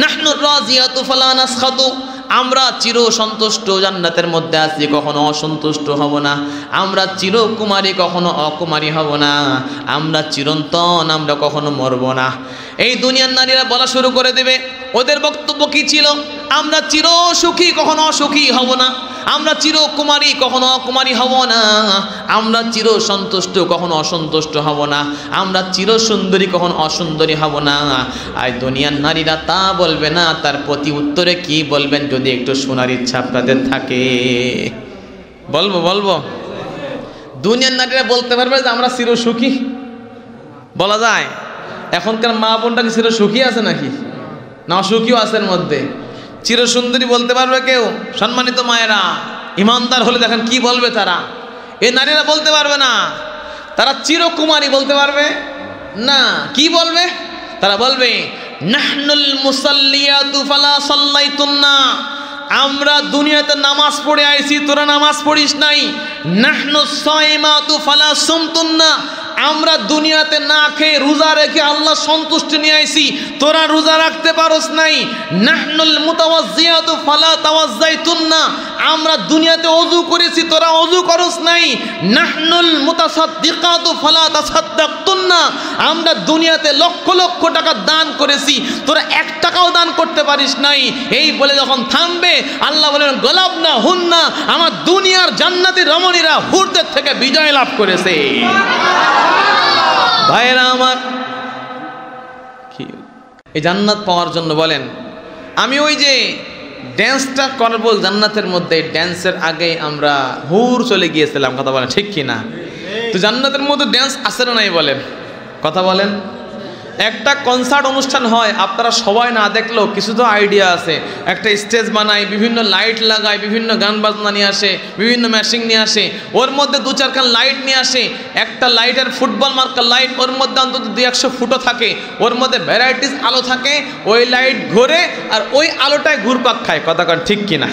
নাহনুর রাজিয়াতু ফালা নাসখাতু, আমরা চির সন্তুষ্ট জান্নাতের মধ্যে আছি, কখনো অসন্তুষ্ট হব না। আমরা চিরকুমারী, কখনো অকুমারী হব না। আমরা চিরন্তন, আমরা কখনো মরব না। এই দুনিয়ার নারীরা বলা শুরু করে দেবে। ওদের বক্তব্য কি ছিল? আমরা চির সুখী, কখনো অসুখী হব না। আমরা চিরকুমারী, কখনো অকুমারী হব না। আমরা চির সন্তুষ্ট, কখনো অসন্তুষ্ট হব না। আমরা চির সুন্দরী, কখনো অসুন্দরী হব না। আর দুনিয়ার নারীরা তা বলবে না। তার প্রতি উত্তরে কি বলবেন যদি একটু শোনার ইচ্ছা আপনাদের থাকে? বলবো দুনিয়ার নারীরা বলতে পারবে যে আমরা চির সুখী, বলা যায়? এখনকার মা বোনটা কি চির সুখী আছে নাকি? না অসুখীও আছে এর মধ্যে। চিরসুন্দরী বলতে পারবে কেউ? সম্মানিত মায়েরা, ইমানদার হলে দেখেন কি বলবে তারা। এই নারীরা বলতে পারবে না। তারা চিরকুমারী বলতে পারবে না। কি বলবে? তারা বলবে নাহনুল মুসাল্লিয়াতু ফালা সাল্লাইতুন্না, আমরা দুনিয়াতে নামাজ পড়ে আইছি, তোরা নামাজ পড়িস নাই। নাহনুস সাইমাতু ফালা সুমতুন্না, আমরা দুনিয়াতে না খেয়ে রোজা রেখে আল্লাহ সন্তুষ্টি নিয়ে আইছি, তোরা রোজা রাখতে পারস নাই। নাহনুল মুতাওয়াজ্জিয়াতু ফালা তাওয়াজ্জাইতুন্না, আমরা দুনিয়াতে ওযু করেছি, তোরা ওযু করস নাই। নাহনুল মুতাসাদ্দিকাতু ফালা তাসাদ্দাকতুন্না, আমরা দুনিয়াতে লক্ষ লক্ষ টাকা দান করেছি, তোরা 1 টাকাও দান করতে পারিস নাই। এই বলে যখন থামবে, আল্লাহ বলেন গলাবনা হুন্না, আমার দুনিয়ার জান্নাতি রমণীরা হুরদের থেকে বিজয় লাভ করেছে। ভাইরা আমার, এই জান্নাত পাওয়ার জন্য বলেন, আমি ওই যে ড্যান্সটা করবো জান্নাতের মধ্যে, ড্যান্সের আগে আমরা হুর চলে গিয়েছিলাম, কথা বলেন ঠিক কিনা? তো জান্নাতের মধ্যে ড্যান্স আছে না নাই বলেন? কথা বলেন। একটা কনসার্ট অনুষ্ঠান হয়, আপনারা সবাই না দেখলেও কিছু তো আইডিয়া আছে। একটা স্টেজ বানায়, বিভিন্ন লাইট লাগায়, বিভিন্ন গান বাজনা নিয়ে আসে, বিভিন্ন ম্যাশিং নিয়ে আসে, ওর মধ্যে 2-4 খান লাইট নিয়ে আসে। একটা লাইটের ফুটবল মার্কা লাইট, ওর মধ্যে অন্তত 200-100 ফুটো থাকে, ওর মধ্যে ভ্যারাইটিস আলো থাকে। ওই লাইট ঘোরে আর ওই আলোটায় ঘুরপাক খায়, কথা কন ঠিক কিনা?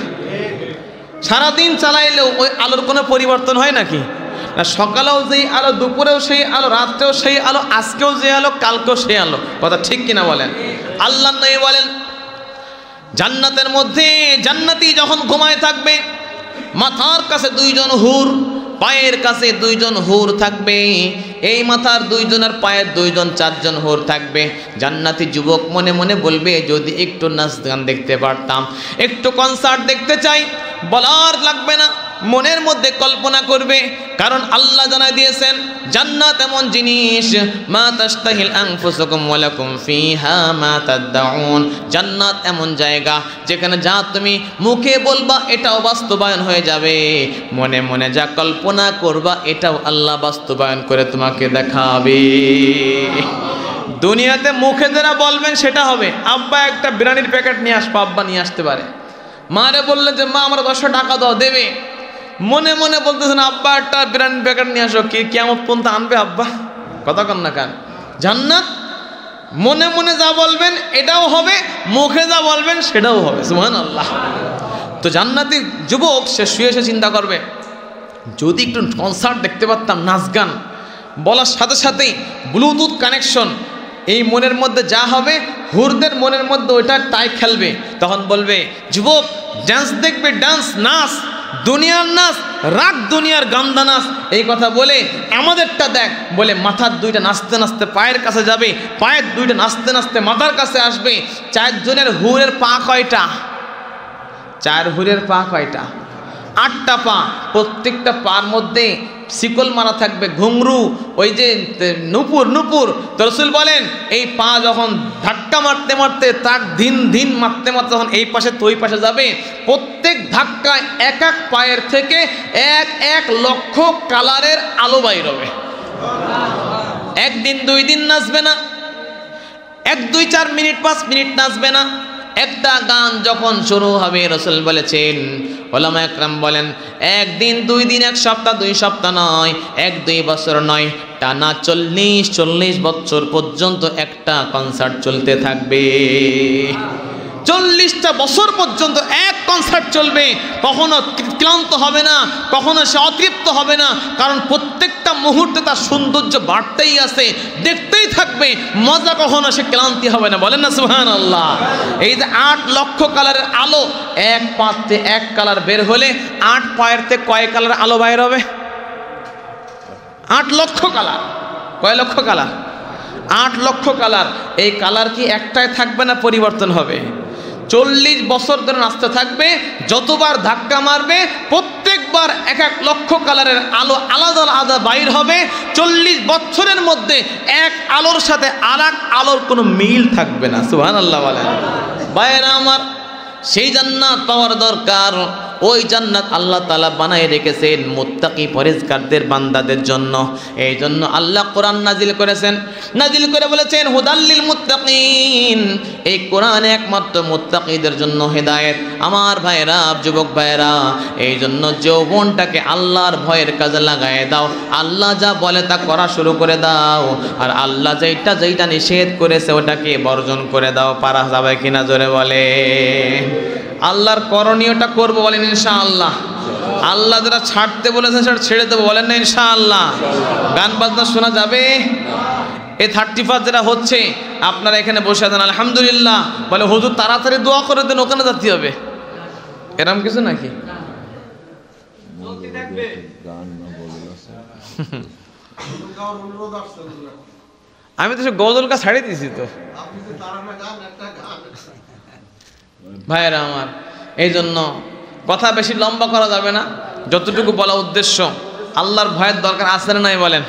সারাদিন চালাইলেও ওই আলোর কোনো পরিবর্তন হয় নাকি? না, সকালেও যেই আলো, দুপুরেও সেই আলো, রাত্রেও সেই আলো, আজকেও যে আলো, কালকেও সেই আলো, কথা ঠিক কিনা বলেন? আল্লাহ নবী বলেন জান্নাতের মধ্যে জান্নাতি যখন ঘুমায় থাকবে, মাথার কাছে 2 জন হুর, পায়ের কাছে দুইজন হুর থাকবে, এই মাথার দুইজনের পায়ের দুইজন, চারজন হুর থাকবে। জান্নাতি যুবক মনে মনে বলবে, যদি একটু নাচ গান দেখতে পারতাম, একটু কনসার্ট দেখতে চাই। বলার লাগবে না, মনের মধ্যে কল্পনা করবে, কারণ আল্লাহ জানাই দিয়েছেন জান্নাত এমন জিনিস, মা তাশতাহিল আনফুসুকুম ওয়া লাকুম ফিহা মা তাদউন। জান্নাত এমন জায়গা যেখানে যা তুমি মুখে বলবা এটাও বাস্তবায়ন হয়ে যাবে, মনে মনে যা কল্পনা করবা এটাও আল্লাহ বাস্তবায়ন করে তোমাকে দেখাবে। দুনিয়াতে মুখে যারা বলবেন সেটা হবে। আব্বা একটা বিরিয়ানির প্যাকেট নিয়ে আসবো, আব্বা নিয়ে আসতে পারে। মারে বললেন যে মা আমরা 10 টাকা দাও, দেবে। মনে মনে বলতেছেন আব্বা একটা বিরিয়ানির প্যাকেট নিয়ে আসো, কি কিয়ামত পর্যন্ত আনবে আব্বা? কথা কন না কান। জান্নাত মনে মনে যা বলবেন এটাও হবে, মুখে যা বলবেন সেটাও হবে। সুবহানাল্লাহ। তো জান্নাতি যুবক সে শুয়ে সে চিন্তা করবে, যদি একটু কনসার্ট দেখতে পারতাম, নাচ গান, বলার সাথে সাথেই ব্লুটুথ কানেকশন, এই মনের মধ্যে যা হবে হুরদের মনের মধ্যে ওইটা তাই খেলবে। তখন বলবে যুবক ডান্স দেখবে, ডান্স নাচ, দুনিয়ার নাচ রাগ, দুনিয়ার গান্দা নাচ, এই কথা বলে আমাদেরটা দেখ বলে মাথার দুইটা নাচতে নাচতে পায়ের কাছে যাবে, পায়ের দুইটা নাচতে নাচতে মাথার কাছে আসবে। 4 জনের হুরের পা কয়টা? 4 হুরের পা কয়টা? 8টা পা। প্রত্যেকটা পার মধ্যে শিকল মারা থাকবে, ঘুংরু, ওই যে নুপুর নুপুর। তো রাসূল বলেন এই পা যখন ধাক্কা মারতে মারতে তাক দিন দিন মারতে মারতে যখন এই পাশে তো ওই পাশে যাবে, প্রত্যেক ধাক্কায় এক এক পায়ের থেকে 1 লক্ষ কালারের আলো বাইর হবে। 1 দিন 2 দিন নাচবে না, 1 2 4 মিনিট 5 মিনিট নাচবে না। একটা গান যখন শুরু হবে, রাসূল বলেছেন, উলামা একরাম বলেন 1 দিন 2 দিন 1 সপ্তাহ 2 সপ্তাহ নয়, 1-2 বছর নয়, টানা 40 বছর পর্যন্ত একটা কনসার্ট চলতে থাকবে। 40টা বছর পর্যন্ত এক কনসার্ট চলবে, কখনো ক্লান্ত হবে না, কখনো সে অতৃপ্ত হবে না, কারণ প্রত্যেকটা মুহূর্তে তার সৌন্দর্য বাড়তেই আছে, দেখতেই থাকবে, মজা, কখনো সে ক্লান্তি হবে না। বলেন না সুবহানাল্লাহ। এই যে 8 লক্ষ কালারের আলো, এক পাতে 1 কালার বের হলে 8 পায়েরতে কয় কালার আলো বাইর হবে? 8 লক্ষ কালার। কয় লক্ষ কালার? 8 লক্ষ কালার। এই কালার কি একটাই থাকবে না পরিবর্তন হবে? 40 বছর ধরে নাচতে থাকবে, যতবার ধাক্কা মারবে প্রত্যেকবার 1 লক্ষ কালারের আলো আলাদা আলাদা বাইর হবে। 40 বছরের মধ্যে এক আলোর সাথে আরেক আলোর কোনো মিল থাকবে না। সুবহানাল্লাহ বলেন। ভাইরা আমার, সেই জান্নাত পাওয়ার দরকার। ওই জান্নাত আল্লাহ তাআলা বানায় রেখেছেন মুত্তাকি পরেজগারদের বান্দাদের জন্য। এই জন্য আল্লাহ কোরআন নাজিল করেছেন, নাজিল করে বলেছেন হুদাল্লিল মুত্তাকিন। এই কোরআন একমাত্র মুত্তাকিদের জন্য হেদায়েত। আমার ভাইরা, যুবক ভাইরা, এই জন্য যৌবনটাকে আল্লাহর ভয়ের কাজে লাগায় দাও। আল্লাহ যা বলে তা করা শুরু করে দাও, আর আল্লাহ যেটা নিষেধ করেছে ওটাকে বর্জন করে দাও। পারা যাবে কিনা জোরে বলে। আল্লাহর করণীয়টা করবো বলেন ইনশাআল্লাহ। আল্লাহ যারা ছাড়তে বলেছেন সেটা ছেড়ে দেবো বলেন না ইনশাআল্লাহ। গান বাজনা শোনা যাবে? এই 31 যেটা হচ্ছে আপনারা এখানে বসে আছেন আলহামদুলিল্লাহ, বলে হুজুর তাড়াতাড়ি দোয়া করে দেন, ওখানে যেতে হবে, এরকম কিছু নাকি? আমি তো সে গজলকা ছাড়িয়ে দিয়েছি তো ভাইয়েরা আমার। এই জন্য কথা বেশি লম্বা করা যাবে না, যতটুকু বলা উদ্দেশ্য আল্লাহর ভয়ের দরকার আছে না নাই বলেন?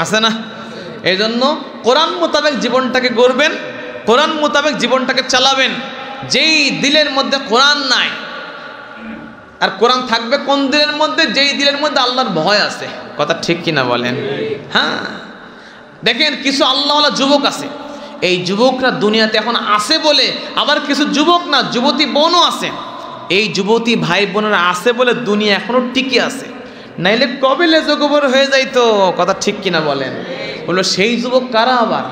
আছে না? এই জন্য কোরআন মোতাবেক জীবনটাকে গড়বেন, কোরআন মোতাবেক জীবনটাকে চালাবেন। যেই দিলের মধ্যে কোরআন নাই, আর কোরআন থাকবে কোন দিলের মধ্যে? যেই দিলের মধ্যে আল্লাহর ভয় আছে। কথা ঠিক কিনা বলেন? হ্যাঁ, দেখেন কিছু আল্লাহওয়ালা যুবক আছে, এই যুবকরা দুনিয়াতে এখন আছে বলে, আবার কিছু যুবক না, যুবতী বোনও আছে। এই যুবতী ভাই বোনেরা আছে বলে দুনিয়া এখনো টিকে আছে, নাইলে কবে লেজগোবর হয়ে যাইতো। কথা ঠিক কিনা বলেন? বললো সেই যুবক কারা? আবার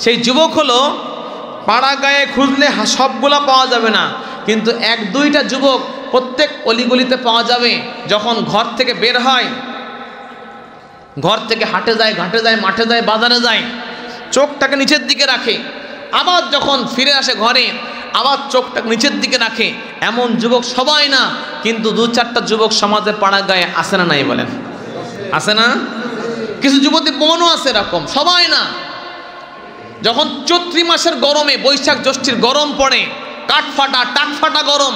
সেই যুবক হলো পাড়া গায়ে খুঁজলে সবগুলা পাওয়া যাবে না, কিন্তু 1-2টা যুবক প্রত্যেক অলিগলিতে পাওয়া যাবে। যখন ঘর থেকে বের হয়, ঘর থেকে হাটে যায়, ঘাটে যায়, মাঠে যায়, বাজারে যায়, চোখটাকে নিচের দিকে রাখে, আবার যখন ফিরে আসে ঘরে আবার চোখটাকে নিচের দিকে রাখে। এমন যুবক সবাই না, কিন্তু 2-4টা যুবক সমাজে পাড়া গায়ে আসে না নাই বলেন? আছে না? কিছু যুবতী বোনও আছে এরকম, সবাই না। যখন চৈত্র মাসের গরমে, বৈশাখ জ্যৈষ্ঠের গরম পড়ে, কাঠফাটা টাকফাটা গরম,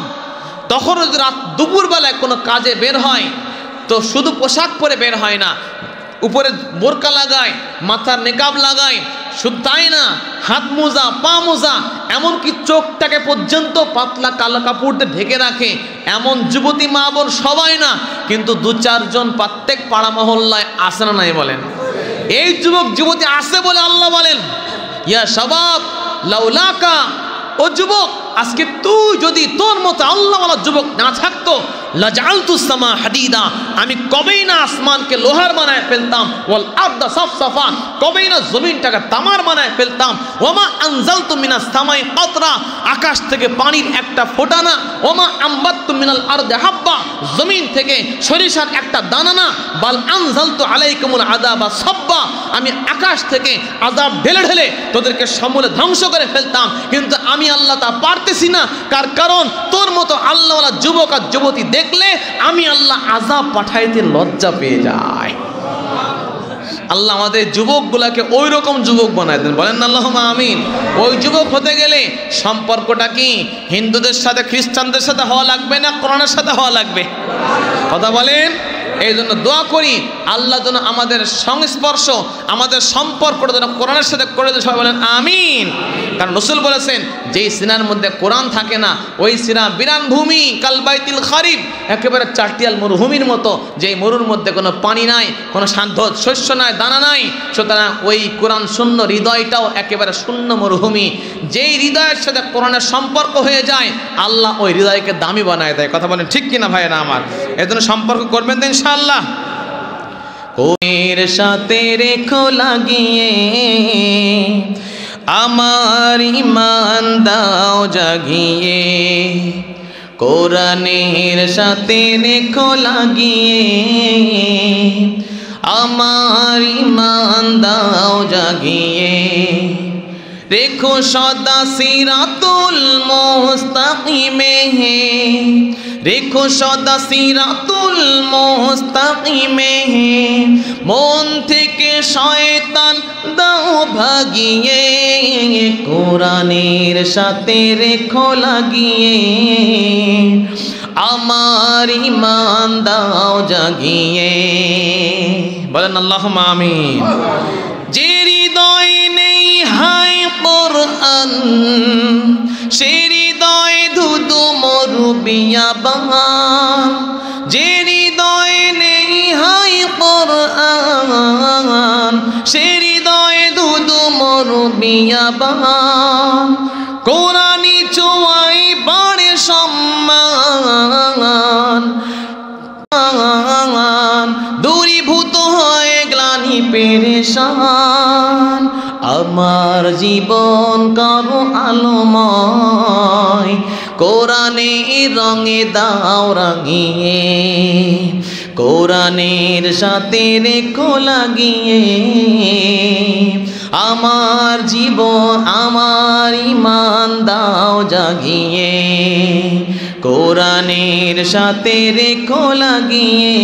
তখন যদি রাত দুপুরবেলায় কোনো কাজে বের হয় তো শুধু পোশাক পরে বের হয় না, উপরে বোরকা লাগায়, মাথার নেকাব লাগায়, শুধু তাই না, হাত মোজা, পা মোজা, এমনকি চোখটাকে পর্যন্ত পাতলা কালো কাপড় দিয়ে ঢেকে রাখে। এমন যুবতী মা বোন সবাই না, কিন্তু 2-4 জন প্রত্যেক পাড়া মহল্লায় আসে না নাই বলেন? এই যুবক যুবতী আসে বলে আল্লাহ বলেন, ইয়া শাবাব লাউলাকা, ও যুবক আজকে তুই যদি তোর মতো আল্লাহওয়ালা যুবক না থাকতো, লাজালতুস সামা হাদিদা, আমি কবেই না আসমানকে লোহার বানায় ফেলতাম, ওয়াল আরদা সাফসাফা, কবেই না জমিনটাকে তামার বানায় ফেলতাম, ওমা আনজালতু মিনাস সামাই কাতরা, আকাশ থেকে পানির একটা ফোঁটা না, ওমা আম্বাততু মিনাল আরদি হাব্বা, জমিন থেকে সরিষার একটা দানা না, বাল আনজালতু আলাইকুমুল আযাবা সাব্বা, আমি আকাশ থেকে আযাব ঢেলে ঢেলে তোদেরকে সমূলে ধ্বংস করে ফেলতাম, কিন্তু আমি আল্লাহ তা পারতেছি না। কারণ তোর মতো আল্লাহওয়ালা যুবক আর যুবতী দেখলে আমি আল্লাহ আযাব পাঠাইতে লজ্জা পেয়ে যাই। আল্লাহ আমাদের যুবকগুলাকে ওই রকম যুবক বানায় দেন, বলেন না আল্লাহুম্মা আমিন। ওই যুবক হতে গেলে সম্পর্কটা কি হিন্দুদের সাথে খ্রিস্টানদের সাথে হওয়া লাগবে না কোরআনের সাথে হওয়া লাগবে? কথা বলেন। এই জন্য দোয়া করি আল্লাহ যেন আমাদের সংস্পর্শ, আমাদের সম্পর্কটা যেন কোরআনের সাথে করে দেয়, সবাই বলেন আমিন। কারণ রাসূল বলেছেন যেই সিনার মধ্যে কোরআন থাকে না ওই সিনা বিরান ভূমি, কালবাইতিল খারিব, একেবারে চাটিয়াল মরুভূমির মতো, যেই মরুর মধ্যে কোনো পানি নাই, কোনো শান্ত শস্য নাই, দানা নাই। সুতরাং ওই কোরআন শূন্য হৃদয়টাও একেবারে শূন্য মরুভূমি। যেই হৃদয়ের সাথে কোরআনের সম্পর্ক হয়ে যায় আল্লাহ ওই হৃদয়কে দামি বানায় দেয়। কথা বলেন ঠিক কিনা ভাইয়েরা আমার? এজন্য সম্পর্ক করবেন তো ইনশাআল্লাহ। কোরআনের সাথে রেখো লাগিয়ে, আমার ঈমান দাও জাগিয়ে, কোরআনের সাথে রেখো লাগিয়ে, আমার ঈমান দাও জাগিয়ে, রেখো সদা সিরাতুল মুস্তাকিমে, রেখো সদা সিরাতুল মুস্তাকিমে, মন থেকে শয়তান দাও ভাগিয়ে, কোরআনের সাথে রেখো লাগিয়ে, আমার ঈমান দাও জাগিয়ে, বলেন আল্লাহুম্মা আমিন। যে হৃদয় নেই হায় কোরআন, সে হৃদয় ধুধু মরুবিয়াবান, যে হৃদয় নেই হায় কোরআন, সে হৃদয় ধুধু মরুবিয়াবান, কোরআনি ছোঁয়ায় বাড়ে সম্মান, দূরীভূত হয় গ্লানি পেরেশান, আমার জীবন করো আলোময়, কোরআনে রঙে দাও রাঙিয়ে, কোরআনের সাথে রেখো লাগিয়ে, আমার জীবন আমার ঈমান দাও জাগিয়ে, কোরআনের সাথে রেখো লাগিয়ে,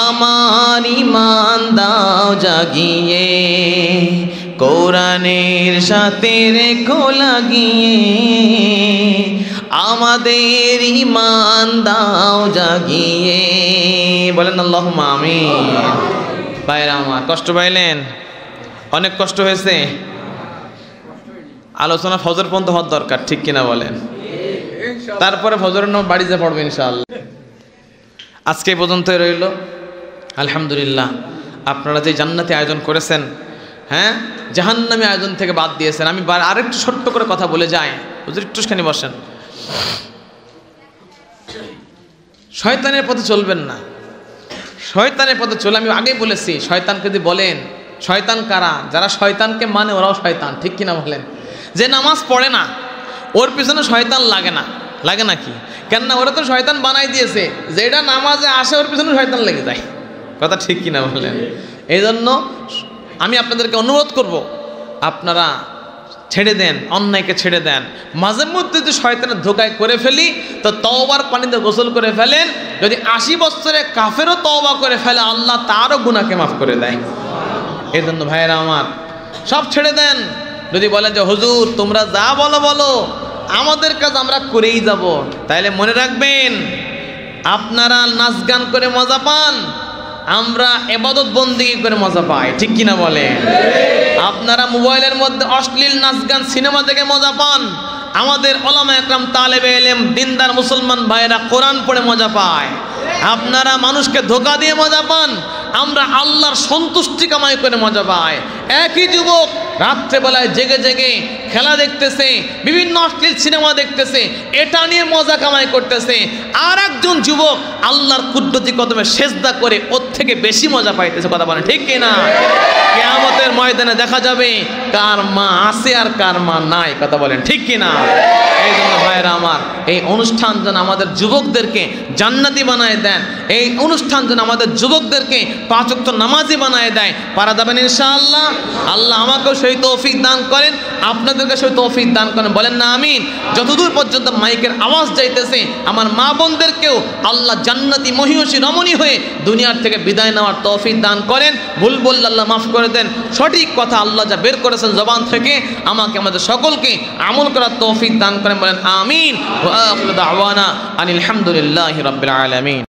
আমার ঈমান দাও জাগিয়ে, কোরআনের সাথে রেখো লাগিয়ে, আমাদের ঈমান দাও জাগিয়ে, বলেন আল্লাহুম্মা আমিন। ভাইরা আমার কষ্ট পাইলেন? অনেক কষ্ট হয়েছে। আলোচনা ফজর পর্যন্ত হওয়ার দরকার, ঠিক কিনা বলেন? তারপরে ফজরের নামাজ বাড়ি যা পড়বে ইনশাআল্লাহ। আজকে পর্যন্তই রইল। আলহামদুলিল্লাহ, আপনারা যে জান্নাতে আয়োজন করেছেন, হ্যাঁ, জাহান্নামী আয়োজন থেকে বাদ দিয়েছেন। আমি আরেকটু ছোট্ট করে কথা বলে যাই, হুজুর একটুখানি বসেন। শয়তানের পথে চলবেন না। শয়তানের পথে চলে, আমি আগেই বলেছি, শয়তানকে যদি বলেন শয়তান কারা, যারা শয়তানকে মানে ওরাও শয়তান, ঠিক কিনা বলেন? যে নামাজ পড়ে না ওর পিছনে শয়তান লাগে না, লাগে নাকি? কেননা ওরা তো শয়তান বানাই দিয়েছে, যেটা নামাজে আসে ওর পিছনে শয়তান লেগে যায়। কথা ঠিক কিনা বলেন? এই জন্য আমি আপনাদেরকে অনুরোধ করব, আপনারা ছেড়ে দেন, অন্যায়কে ছেড়ে দেন। মাঝে মধ্যে যদি শয়তানের ধোকায় করে ফেলি তো তওবার পানিতে গোসল করে ফেলেন। যদি 80 বছরে কাফেরও তওবা করে ফেলে আল্লাহ তারও গুনাহকে মাফ করে দেয়। এই জন্য ভাইয়েরা আমার, সব ছেড়ে দেন। যদি বলে যে হুজুর তোমরা যা বলো বলো, আমাদের কাজ আমরা করেই যাব, তাইলে মনে রাখবেন আপনারা নাচ গান করে মজা পান, আমরা ইবাদত বন্দেগী করে মজা পাই, ঠিক কিনা বলে? আপনারা মোবাইলের মধ্যে অশ্লীল নাচ গান সিনেমা দেখে মজা পান, আমাদের উলামা একরাম তালেবে ইলম দিনদার মুসলমান ভাইরা কোরআন পড়ে মজা পায়। আপনারা মানুষকে ধোঁকা দিয়ে মজা পান, আমরা আল্লাহর সন্তুষ্টি কামাই করে মজা পাই। একই যুবক রাত্রেবেলায় জেগে জেগে খেলা দেখতেছে, বিভিন্ন অশ্লীল সিনেমা দেখতেছে, এটা নিয়ে মজা কামাই করতেছে। আর একজন যুবক আল্লাহর কুদরতি কদমে সেজদা করে ওর থেকে বেশি মজা পাইতেছে। কথা বলেন ঠিক কিনা? কিয়ামতের ময়দানে দেখা যাবে কার মা আছে আর কার মা নাই। কথা বলেন ঠিক কিনা? এই জন্য ভাইরা আমার, এই অনুষ্ঠান যেন আমাদের যুবকদেরকে জান্নাতি বানায় দেন, এই অনুষ্ঠান যেন আমাদের যুবকদেরকে 5 ওয়াক্ত নামাজি বানায় দেয়। পারা যাবেন ইনশাআল্লাহ? আল্লাহ আমাকেও সেই তৌফিক দান করেন, আপনাদেরকে সেই তৌফিক দান করেন, বলেন না আমিন। যতদূর পর্যন্ত মাইকের আওয়াজ যাইতেছে, আমার মা বোনদেরকেও আল্লাহ জান্নাতি মহিষী রমণী হয়ে দুনিয়ার থেকে বিদায় নেওয়ার তৌফিক দান করেন। ভুল বললে আল্লাহ মাফ করে দেন, সঠিক কথা আল্লাহ যা বের করেছেন জবান থেকে আমাকে আমাদের সকলকে আমল করার তৌফিক দান করেন, বলেন আমিন। ওয়া আখিরু দাওয়ানা আনিল হামদুলিল্লাহি রাব্বিল আলামিন।